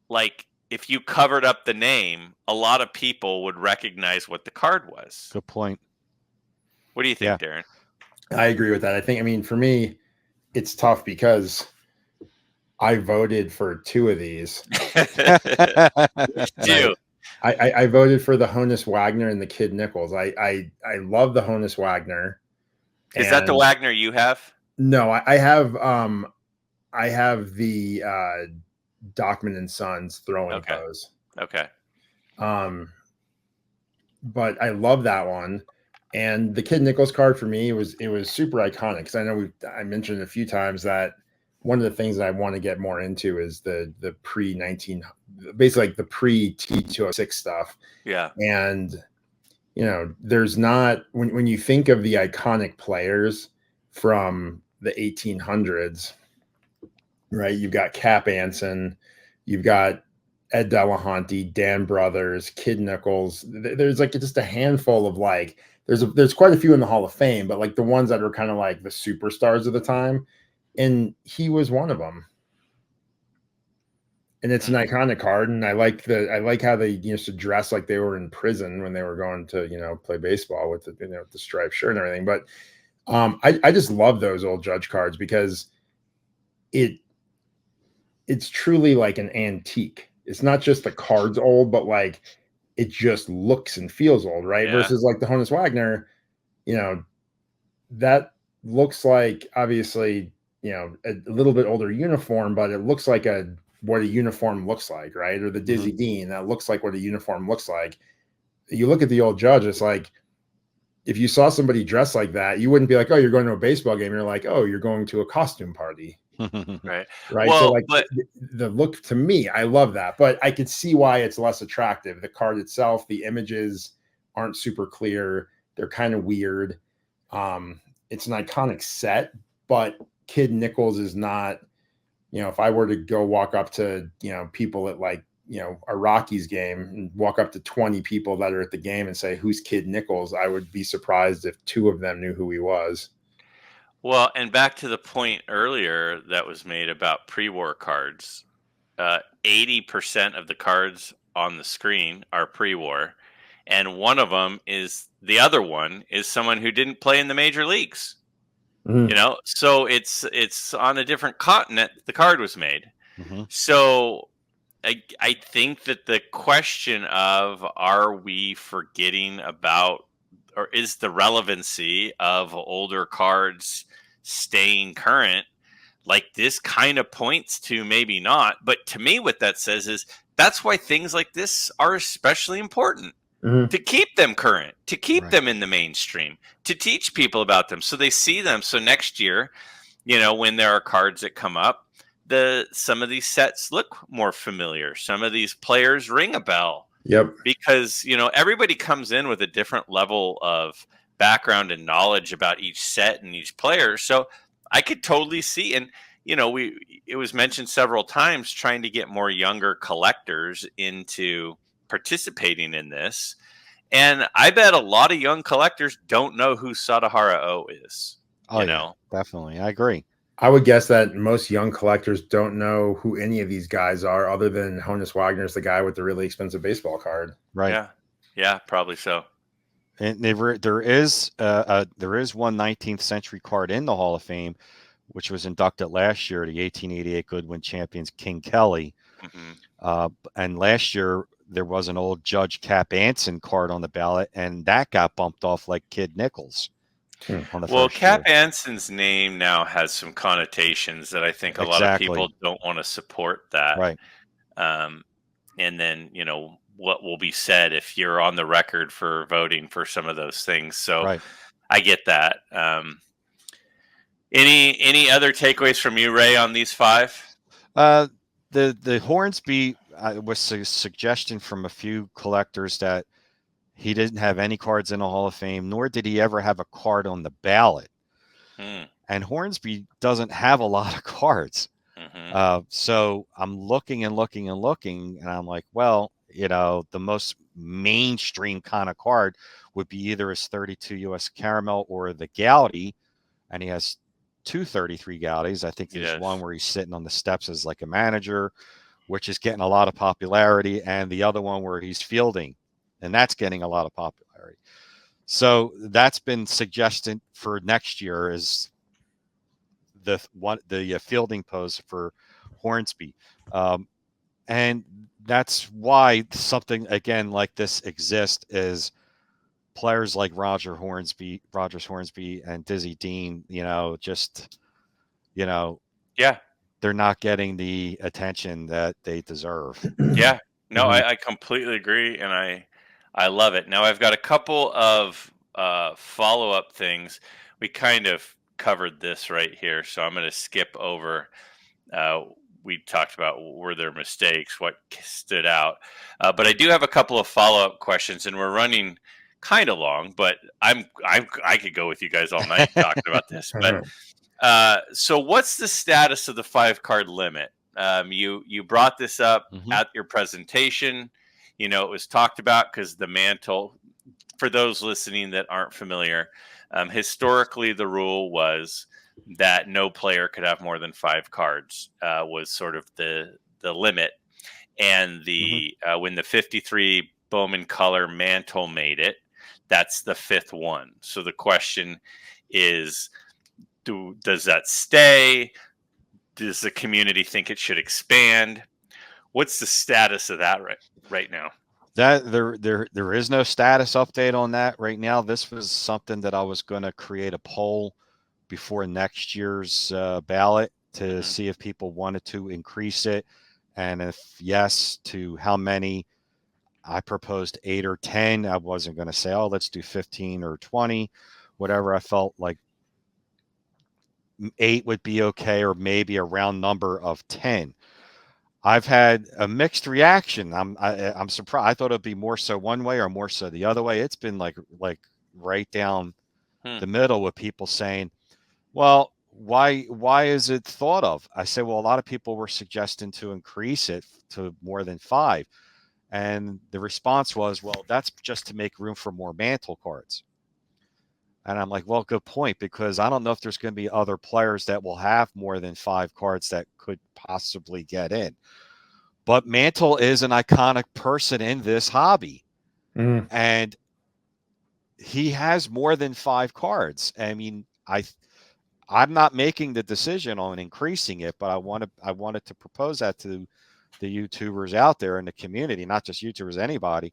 like, if you covered up the name, a lot of people would recognize what the card was. Good point. What do you think, Darren? I agree with that. I mean, for me, it's tough because I voted for 2 of these. Two. I voted for the Honus Wagner and the Kid Nichols. I love the Honus Wagner. Is that the Wagner you have? No, I have the Dockman and Sons throwing pose. Okay. But I love that one. And the Kid Nichols card for me, it was super iconic, because I know I mentioned a few times that one of the things that I want to get more into is the pre-19, basically like the pre-T206 stuff. Yeah. And there's not, when you think of the iconic players from the 1800s, right? You've got Cap Anson, you've got Ed Delahanty, Dan Brothers, Kid Nichols. There's like just a handful of like, there's quite a few in the Hall of Fame, but like the ones that are kind of like the superstars of the time, and he was one of them. And it's an iconic card, and I like how they used to dress like they were in prison when they were going to play baseball with the the striped shirt and everything. But I just love those old Judge cards because it's truly like an antique. It's not just the card's old, but like it just looks and feels old, right? Yeah. Versus like the Honus Wagner, that looks like obviously a little bit older uniform, but it looks like what a uniform looks like, right? Or the Dizzy Dean, that looks like what a uniform looks like. You look at the old Judge, it's like, if you saw somebody dressed like that, you wouldn't be like, oh, you're going to a baseball game. You're like, oh, you're going to a costume party. Right. Well, so like the look, to me, I love that, but I could see why it's less attractive. The card itself, the images aren't super clear. They're kind of weird. It's an iconic set, but Kid Nichols is not, if I were to go walk up to, people at like, a Rockies game and walk up to 20 people that are at the game and say, who's Kid Nichols? I would be surprised if 2 of them knew who he was. Well, and back to the point earlier that was made about pre-war cards, 80% of the cards on the screen are pre-war, and one of them is the other one is someone who didn't play in the major leagues. Mhm. So it's on a different continent the card was made. Mm-hmm. So I think that the question of are we forgetting about, or is the relevancy of older cards staying current, like this kind of points to maybe not. But to me, what that says is that's why things like this are especially important. Mhm. To keep them current, to keep Right. them in the mainstream, to teach people about them so they see them. So next year, when there are cards that come up, some of these sets look more familiar. Some of these players ring a bell Yep. because, everybody comes in with a different level of background and knowledge about each set and each player. So I could totally see, and it was mentioned several times, trying to get more younger collectors into participating in this. And I bet a lot of young collectors don't know who Sadahara O is. Oh, yeah, definitely. I agree. I would guess that most young collectors don't know who any of these guys are, other than Honus Wagner's the guy with the really expensive baseball card. Right. Yeah, probably so. And there is one 19th century card in the Hall of Fame, which was inducted last year, the 1888 Goodwin champions King Kelly. Mm-hmm. And last year there was an old Judge Cap Anson card on the ballot, and that got bumped off like Kid Nichols. On the Well, first Cap year. Anson's name now has some connotations that I think a lot of people don't want to support that. Right. And then, what will be said if you're on the record for voting for some of those things. So Right. I get that. Any other takeaways from you, Ray, on these 5? The Hornsby was a suggestion from a few collectors that he didn't have any cards in the Hall of Fame, nor did he ever have a card on the ballot. And Hornsby doesn't have a lot of cards. Mm-hmm. So I'm looking and looking and looking, and I'm like, well, the most mainstream kind of card would be either his 32 US Caramel or the Gouty, and he has 233 Gouties. I think there's one where he's sitting on the steps as like a manager, which is getting a lot of popularity, and the other one where he's fielding, and that's getting a lot of popularity. So that's been suggested for next year is the fielding pose for Hornsby. And that's why something again like this exists, is players like Rogers Hornsby and Dizzy Dean, they're not getting the attention that they deserve. Yeah, no, I completely agree, and I love it. Now I've got a couple of follow-up things. We kind of covered this right here, so I'm going to skip over. We talked about were there mistakes, what stood out, but I do have a couple of follow-up questions, and we're running kind of long, but I could go with you guys all night talking about this. But so what's the status of the 5-card limit? You brought this up at your presentation. It was talked about because the mantle, for those listening that aren't familiar, historically the rule was that no player could have more than 5 cards, was sort of the limit. And when the 53 Bowman color mantle made it, that's the 5th one. So the question is, does that stay? Does the community think it should expand? What's the status of that right now? That there is no status update on that right now. This was something that I was going to create a poll before next year's ballot to see if people wanted to increase it, and if yes, to how many. I proposed 8 or 10. I wasn't going to say, oh, let's do 15 or 20, whatever. I felt like 8 would be okay, or maybe a round number of 10. I've had a mixed reaction. I'm surprised. I thought it'd be more so one way or more so the other way. It's been like right down the middle, with people saying, well, why is it thought of? I say, well, a lot of people were suggesting to increase it to more than 5. And the response was, well, that's just to make room for more mantle cards. And I'm like, well, good point, because I don't know if there's going to be other players that will have more than 5 cards that could possibly get in. But Mantle is an iconic person in this hobby. Mhm. and he has more than 5 cards. I mean, I'm not making the decision on increasing it, but I wanted to propose that to the YouTubers out there in the community, not just YouTubers, anybody,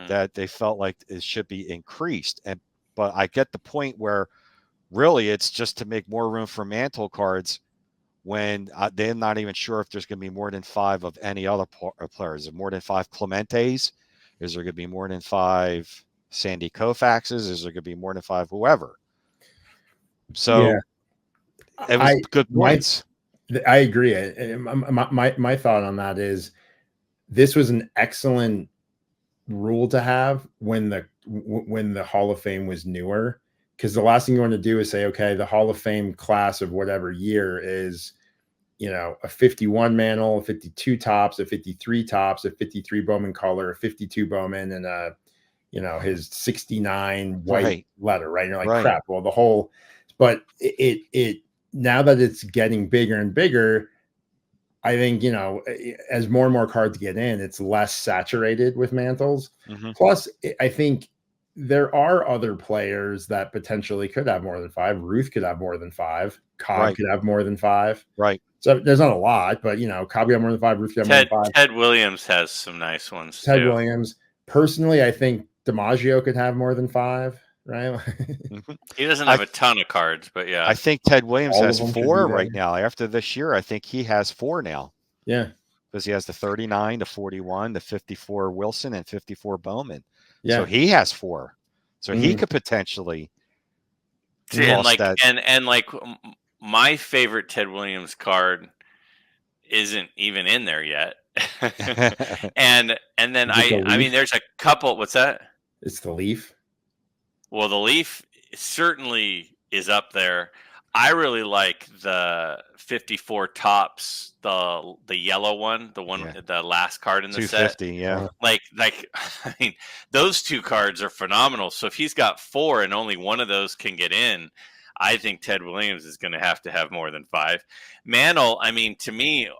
that they felt like it should be increased. But I get the point where really it's just to make more room for mantle cards when they're not even sure if there's going to be more than 5 of any other players. Is there more than 5 Clementes? Is there going to be more than 5 Sandy Koufaxes? Is there going to be more than 5 whoever? So it was good points. I agree. My thought on that is this was an excellent rule to have when the Hall of Fame was newer, because the last thing you want to do is say, okay, the Hall of Fame class of whatever year is, a 51 mantle, a 52 tops, a 53 tops, a 53 Bowman color, a 52 Bowman, and his 69 white letter, right? And you're like, crap. Well, but it now that it's getting bigger and bigger, I think, as more and more cards get in, it's less saturated with mantles. Mm-hmm. Plus, I think there are other players that potentially could have more than 5. Ruth could have more than 5. Cobb could have more than 5. Right. So there's not a lot, but, Cobb could have more than 5. Ruth could have more than 5. Ted Williams has some nice ones, Ted too. Williams. Personally, I think DiMaggio could have more than 5, right? He doesn't have a ton of cards, but yeah. I think Ted Williams has 4 right now. After this year, I think he has 4 now. Yeah. Because he has the 39, the 41, the 54 Wilson, and 54 Bowman. Yeah. So he has 4. So he could potentially and my favorite Ted Williams card isn't even in there yet. and then I mean there's a couple. What's that? It's the Leaf. Well, the Leaf certainly is up there. I really like the 54 tops, the yellow one, the last card in the set. 250, yeah. Like I mean, those 2 cards are phenomenal. So if he's got 4 and only one of those can get in, I think Ted Williams is going to have more than 5. Mantle, I mean, to me,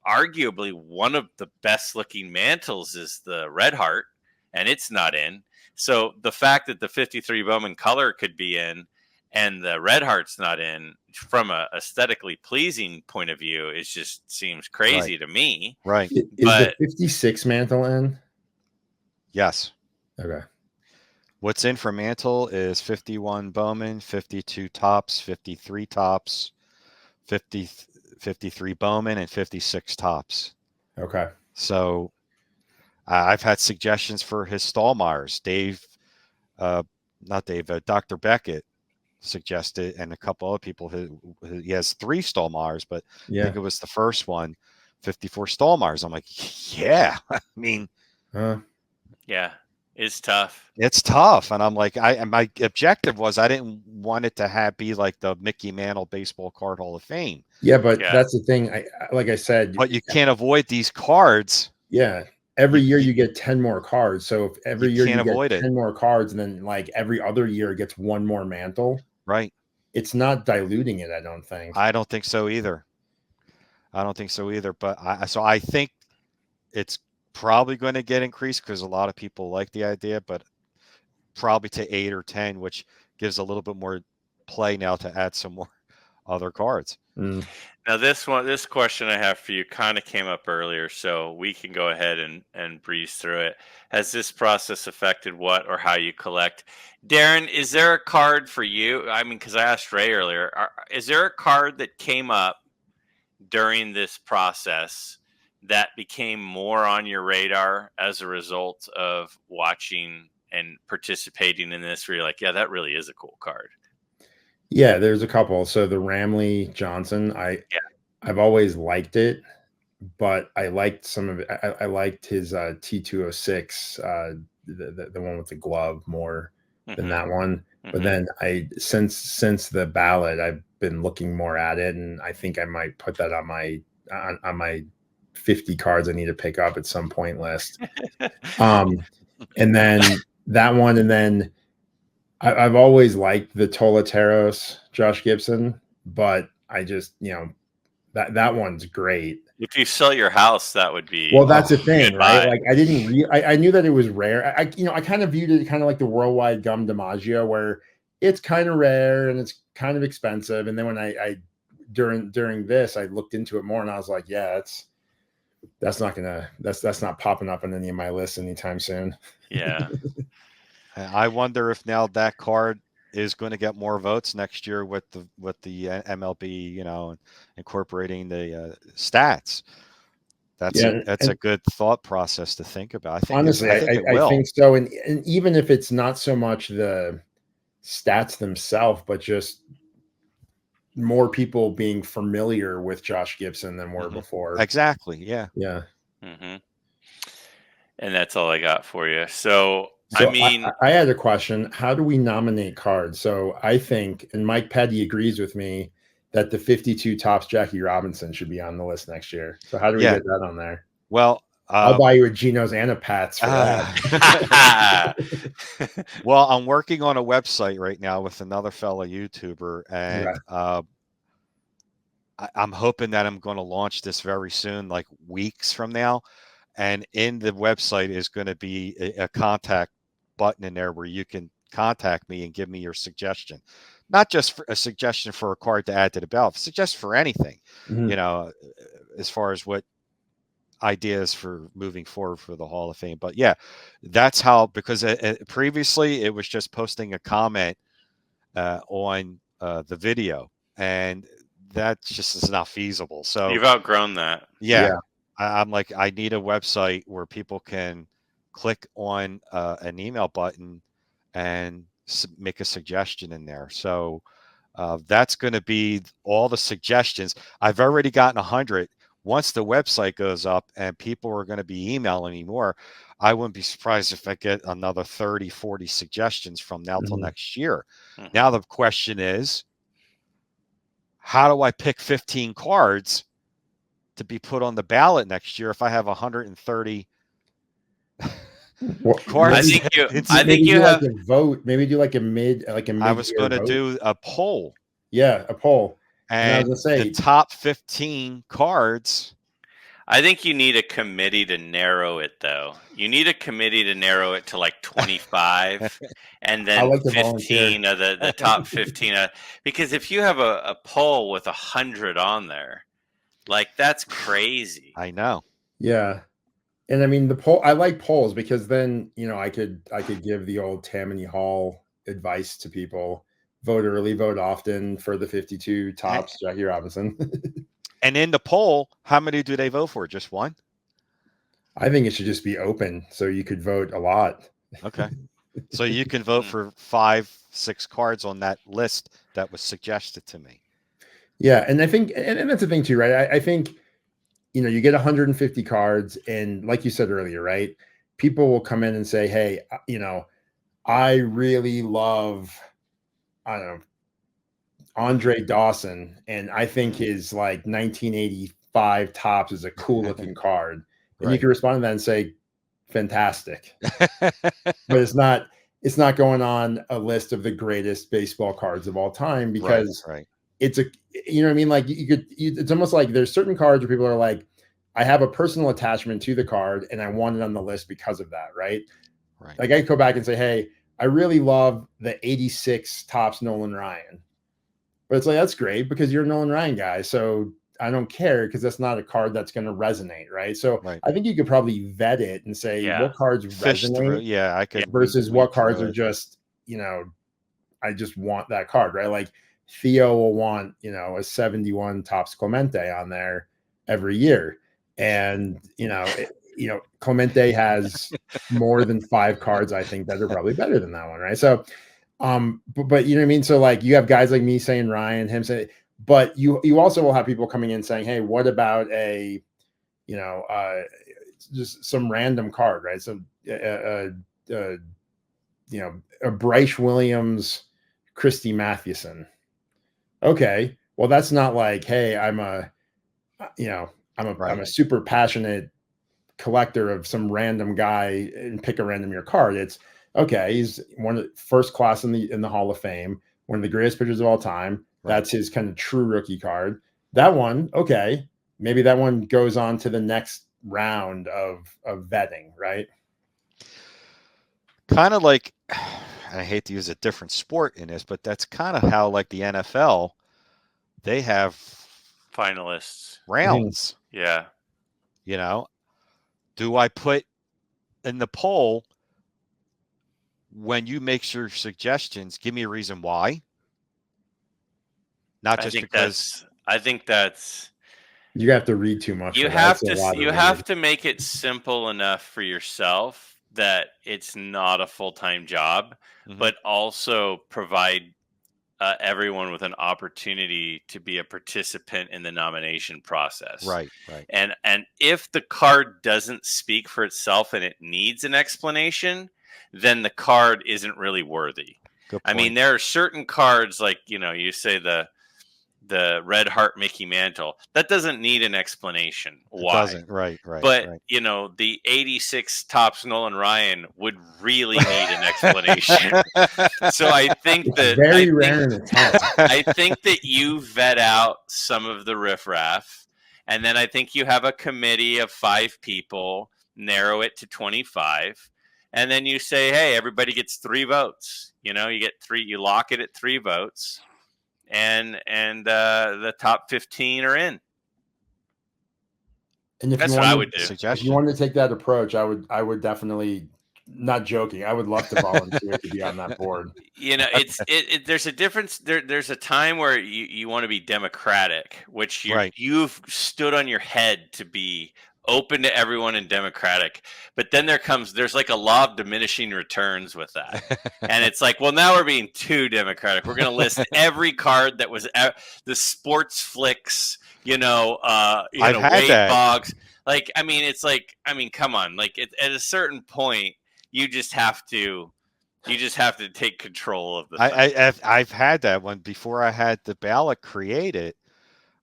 arguably one of the best looking mantles is the Red Heart, and it's not in. So the fact that the 53 Bowman color could be in and the Red Heart's not in, from a aesthetically pleasing point of view, it just seems crazy to me. Right. Is the 56 mantle in? Yes. Okay. What's in for mantle is 51 Bowman, 52 tops, 53 tops, 53 Bowman, and 56 tops. Okay. So I've had suggestions for his Stallmeyers. Dr. Beckett suggested, and a couple other people. He has 3 Stallmeyers, but I think it was the first one, 54 Stallmeyers. I'm like, yeah, I mean, yeah, it's tough. It's tough, and I'm like, my objective was I didn't want it to be like the Mickey Mantle Baseball Card Hall of Fame. Yeah, but that's the thing. Like I said, but you can't avoid these cards. Yeah. Every year you get 10 more cards. So if every year you get 10 more cards, and then like every other year it gets 1 more mantle. Right. It's not diluting it, I don't think. I don't think so either. But I think it's probably going to get increased because a lot of people like the idea, but probably to 8 or 10, which gives a little bit more play now to add some more other cards. Now this question I have for you kind of came up earlier, so we can go ahead and breeze through it. Has this process affected what or how you collect? Darren, is there a card for you? I mean, because I asked Ray earlier, is there a card that came up during this process that became more on your radar as a result of watching and participating in this, where you're like, yeah, that really is a cool card? Yeah, there's a couple. So the Ramley Johnson, I've always liked it, but I liked some of it. I liked his T206, the one with the glove more than that one. But then since the ballot, I've been looking more at it, and I think I might put that on my 50 cards I need to pick up at some point list. And then that one, and then I've always liked the Tolateros Josh Gibson, but I just, that one's great. If you sell your house, that would be Well, that's the thing, right? goodbye. Like I didn't I knew that it was rare. I kind of viewed it kind of like the worldwide gum DiMaggio, where it's kind of rare and it's kind of expensive. And then when I during this, I looked into it more and I was like, yeah, that's not popping up on any of my lists anytime soon. Yeah. I wonder if now that card is going to get more votes next year with the MLB, incorporating the stats. That's a good thought process to think about. I think honestly, I think it will. I think so. And even if it's not so much the stats themselves, but just more people being familiar with Josh Gibson than were before. Exactly. Yeah. Yeah. Mm-hmm. And that's all I got for you. So I mean, I had a question. How do we nominate cards? So I think, and Mike Petty agrees with me, that the 52 tops Jackie Robinson should be on the list next year. So how do we get that on there? Well, I'll buy you a Geno's and a Pat's for that. Well, I'm working on a website right now with another fellow YouTuber, and I'm hoping that I'm going to launch this very soon, like weeks from now. And in the website is going to be a contact button in there where you can contact me and give me your suggestion. Not just for a suggestion for a card to add to the ballot, suggest for anything, as far as what ideas for moving forward for the Hall of Fame. But yeah, that's how, because previously it was just posting a comment on the video, and that just is not feasible. So you've outgrown that. Yeah. I'm like, I need a website where people can click on an email button and make a suggestion in there. So that's going to be all the suggestions. I've already gotten 100. Once the website goes up and people are going to be emailing me more, I wouldn't be surprised if I get another 30, 40 suggestions from now till next year. Now the question is, how do I pick 15 cards to be put on the ballot next year if I have 130 cards? I think you have like a vote. Maybe do like a mid. I was going to do a poll. Yeah, a poll. And I was going to say the top 15 cards. I think you need a committee to narrow it, though. You need a committee to narrow it to like 25 and then 15 of the top 15. Because if you have a poll with 100 on there, like, that's crazy. I know. Yeah. And I mean, the poll, I like polls because then, I could give the old Tammany Hall advice to people: vote early, vote often for the 52 tops, Jackie Robinson. And in the poll, how many do they vote for? Just one? I think it should just be open so you could vote a lot. Okay. So you can vote for 5, 6 cards on that list that was suggested to me. Yeah. And I think, and that's the thing too, right? I think, you get 150 cards, and like you said earlier, right? People will come in and say, hey, I really love, I don't know, Andre Dawson, and I think his like 1985 tops is a cool looking card. And you can respond to that and say, fantastic. But it's not going on a list of the greatest baseball cards of all time, because it's a, what I mean? Like it's almost like there's certain cards where people are like, I have a personal attachment to the card and I want it on the list because of that. Right. Like I go back and say, hey, I really love the 86 tops Nolan Ryan. But it's like, that's great because you're a Nolan Ryan guy. So I don't care, because that's not a card that's going to resonate. Right. So I think you could probably vet it and say what cards resonate. I could. Versus what cards are just, I just want that card. Right. Like Theo will want, a 71 tops Clemente on there every year. And, Clemente has more than 5 cards, I think, that are probably better than that one. Right. So, but you know what I mean? So like you have guys like me saying Ryan, him saying, but you also will have people coming in saying, hey, what about a, just some random card, right? So, a Bryce Williams, Christy Mathewson. Okay. Well, that's not like, hey, I'm a super passionate collector of some random guy and pick a random year card. It's okay. He's one of the first class in the Hall of Fame, one of the greatest pitchers of all time. That's his kind of true rookie card. That one, okay, maybe that one goes on to the next round of vetting, right? Kind of like, and I hate to use a different sport in this, but that's kind of how like the NFL, they have Finalists. rounds. Yeah. You know, do I put in the poll when you make your suggestions? Give me a reason why. Not just because. I think that's You have to read too much. you For that. have It's a to lot of you reading. have to make it simple enough for yourself that it's not a full-time job, Mhm. but also provide everyone with an opportunity to be a participant in the nomination process. Right, right. And if the card doesn't speak for itself and it needs an explanation, then the card isn't really worthy. Good I mean, point. there are certain cards like, you say the Red Heart Mickey Mantle. That doesn't need an explanation. It Why? doesn't. Right, right, But, right. the 86 tops Nolan Ryan would really need an explanation. So I think It's that very rare in a test. I think that you vet out some of the riffraff, and then I think you have a committee of 5 people, narrow it to 25, and then you say, hey, everybody gets 3 votes. You get 3, you lock it at 3 votes, and the top 15 are in. And if That's you what I wanted, would do. if Suggestion. you wanted to take that approach, I would definitely, not joking, I would love to volunteer to be on that board. There's a difference. There's a time where you want to be democratic, which Right. you've stood on your head to be open to everyone and democratic. But then there's like a law of diminishing returns with that. And it's like, well, now we're being too democratic. We're going to list every card that was the sports flicks, I've had Wade that. Boggs. Like, come on. Like at a certain point, you just have to take control of the thing. I've had that one before I had the ballot created.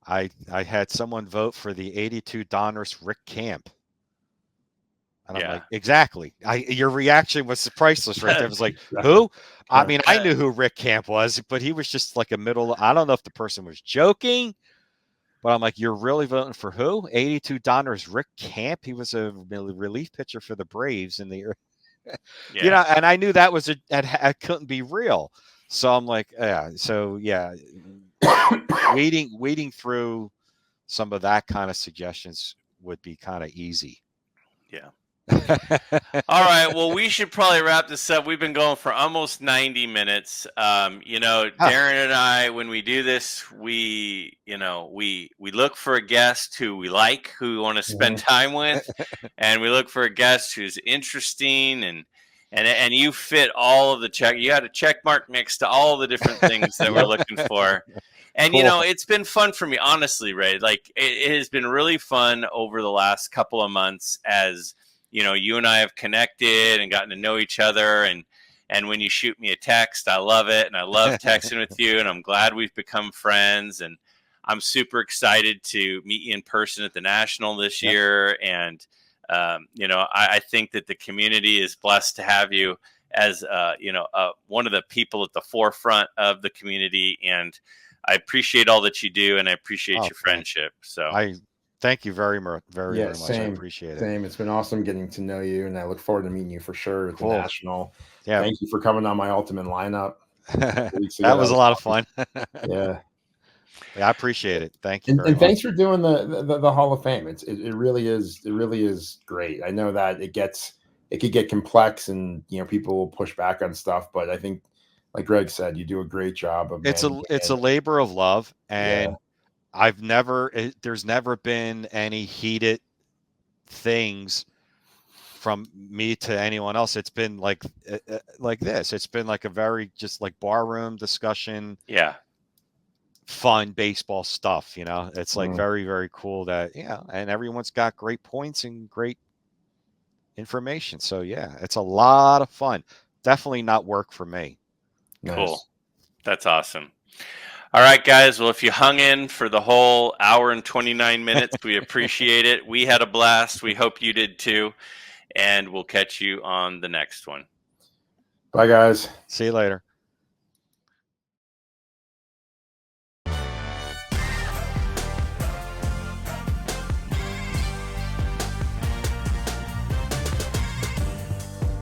I had someone vote for the 82 Donruss Rick Camp. And I'm like, exactly. Your reaction was priceless right there. It was like, who? I mean, I knew who Rick Camp was, but he was just like a middle. I don't know if the person was joking, but I'm like, you're really voting for who? 82 Donruss Rick Camp. He was a relief pitcher for the Braves in the, and I knew that was that couldn't be real. So I'm like, yeah. So yeah, weeding through some of that kind of suggestions would be kind of easy. Yeah. All right. Well, we should probably wrap this up. We've been going for almost 90 minutes. Darren and I, when we do this, we look for a guest who we like, who we want to spend time with, and we look for a guest who's interesting and you fit all of the check. You had a check mark next to all the different things that we're looking for. And, Cool. it's been fun for me, honestly, Ray. Like, it has been really fun over the last couple of months as, you and I have connected and gotten to know each other. And when you shoot me a text, I love it. And I love texting with you. And I'm glad we've become friends. And I'm super excited to meet you in person at the National this year. And, I think that the community is blessed to have you as, one of the people at the forefront of the community. And I appreciate all that you do, and I appreciate your friendship. So I thank you very much. Very much. Same, I appreciate it. Same. It's been awesome getting to know you, and I look forward to meeting you for sure at the National. Yeah. Thank you for coming on my ultimate lineup. That was a lot of fun. Yeah. I appreciate it. Thank you. And thanks for doing the Hall of Fame. It really is great. I know that it could get complex, and people will push back on stuff, but I think, like Greg said, you do a great job of it's a labor of love, and there's never been any heated things from me to anyone else. It's been like this. It's been like a very just like barroom discussion. Yeah. Fun baseball stuff, it's like very, very cool that, and everyone's got great points and great information. So yeah, it's a lot of fun. Definitely not work for me. Cool. Nice. That's awesome. All right, guys. Well, if you hung in for the whole hour and 29 minutes, we appreciate it. We had a blast. We hope you did too. And we'll catch you on the next one. Bye, guys. See you later.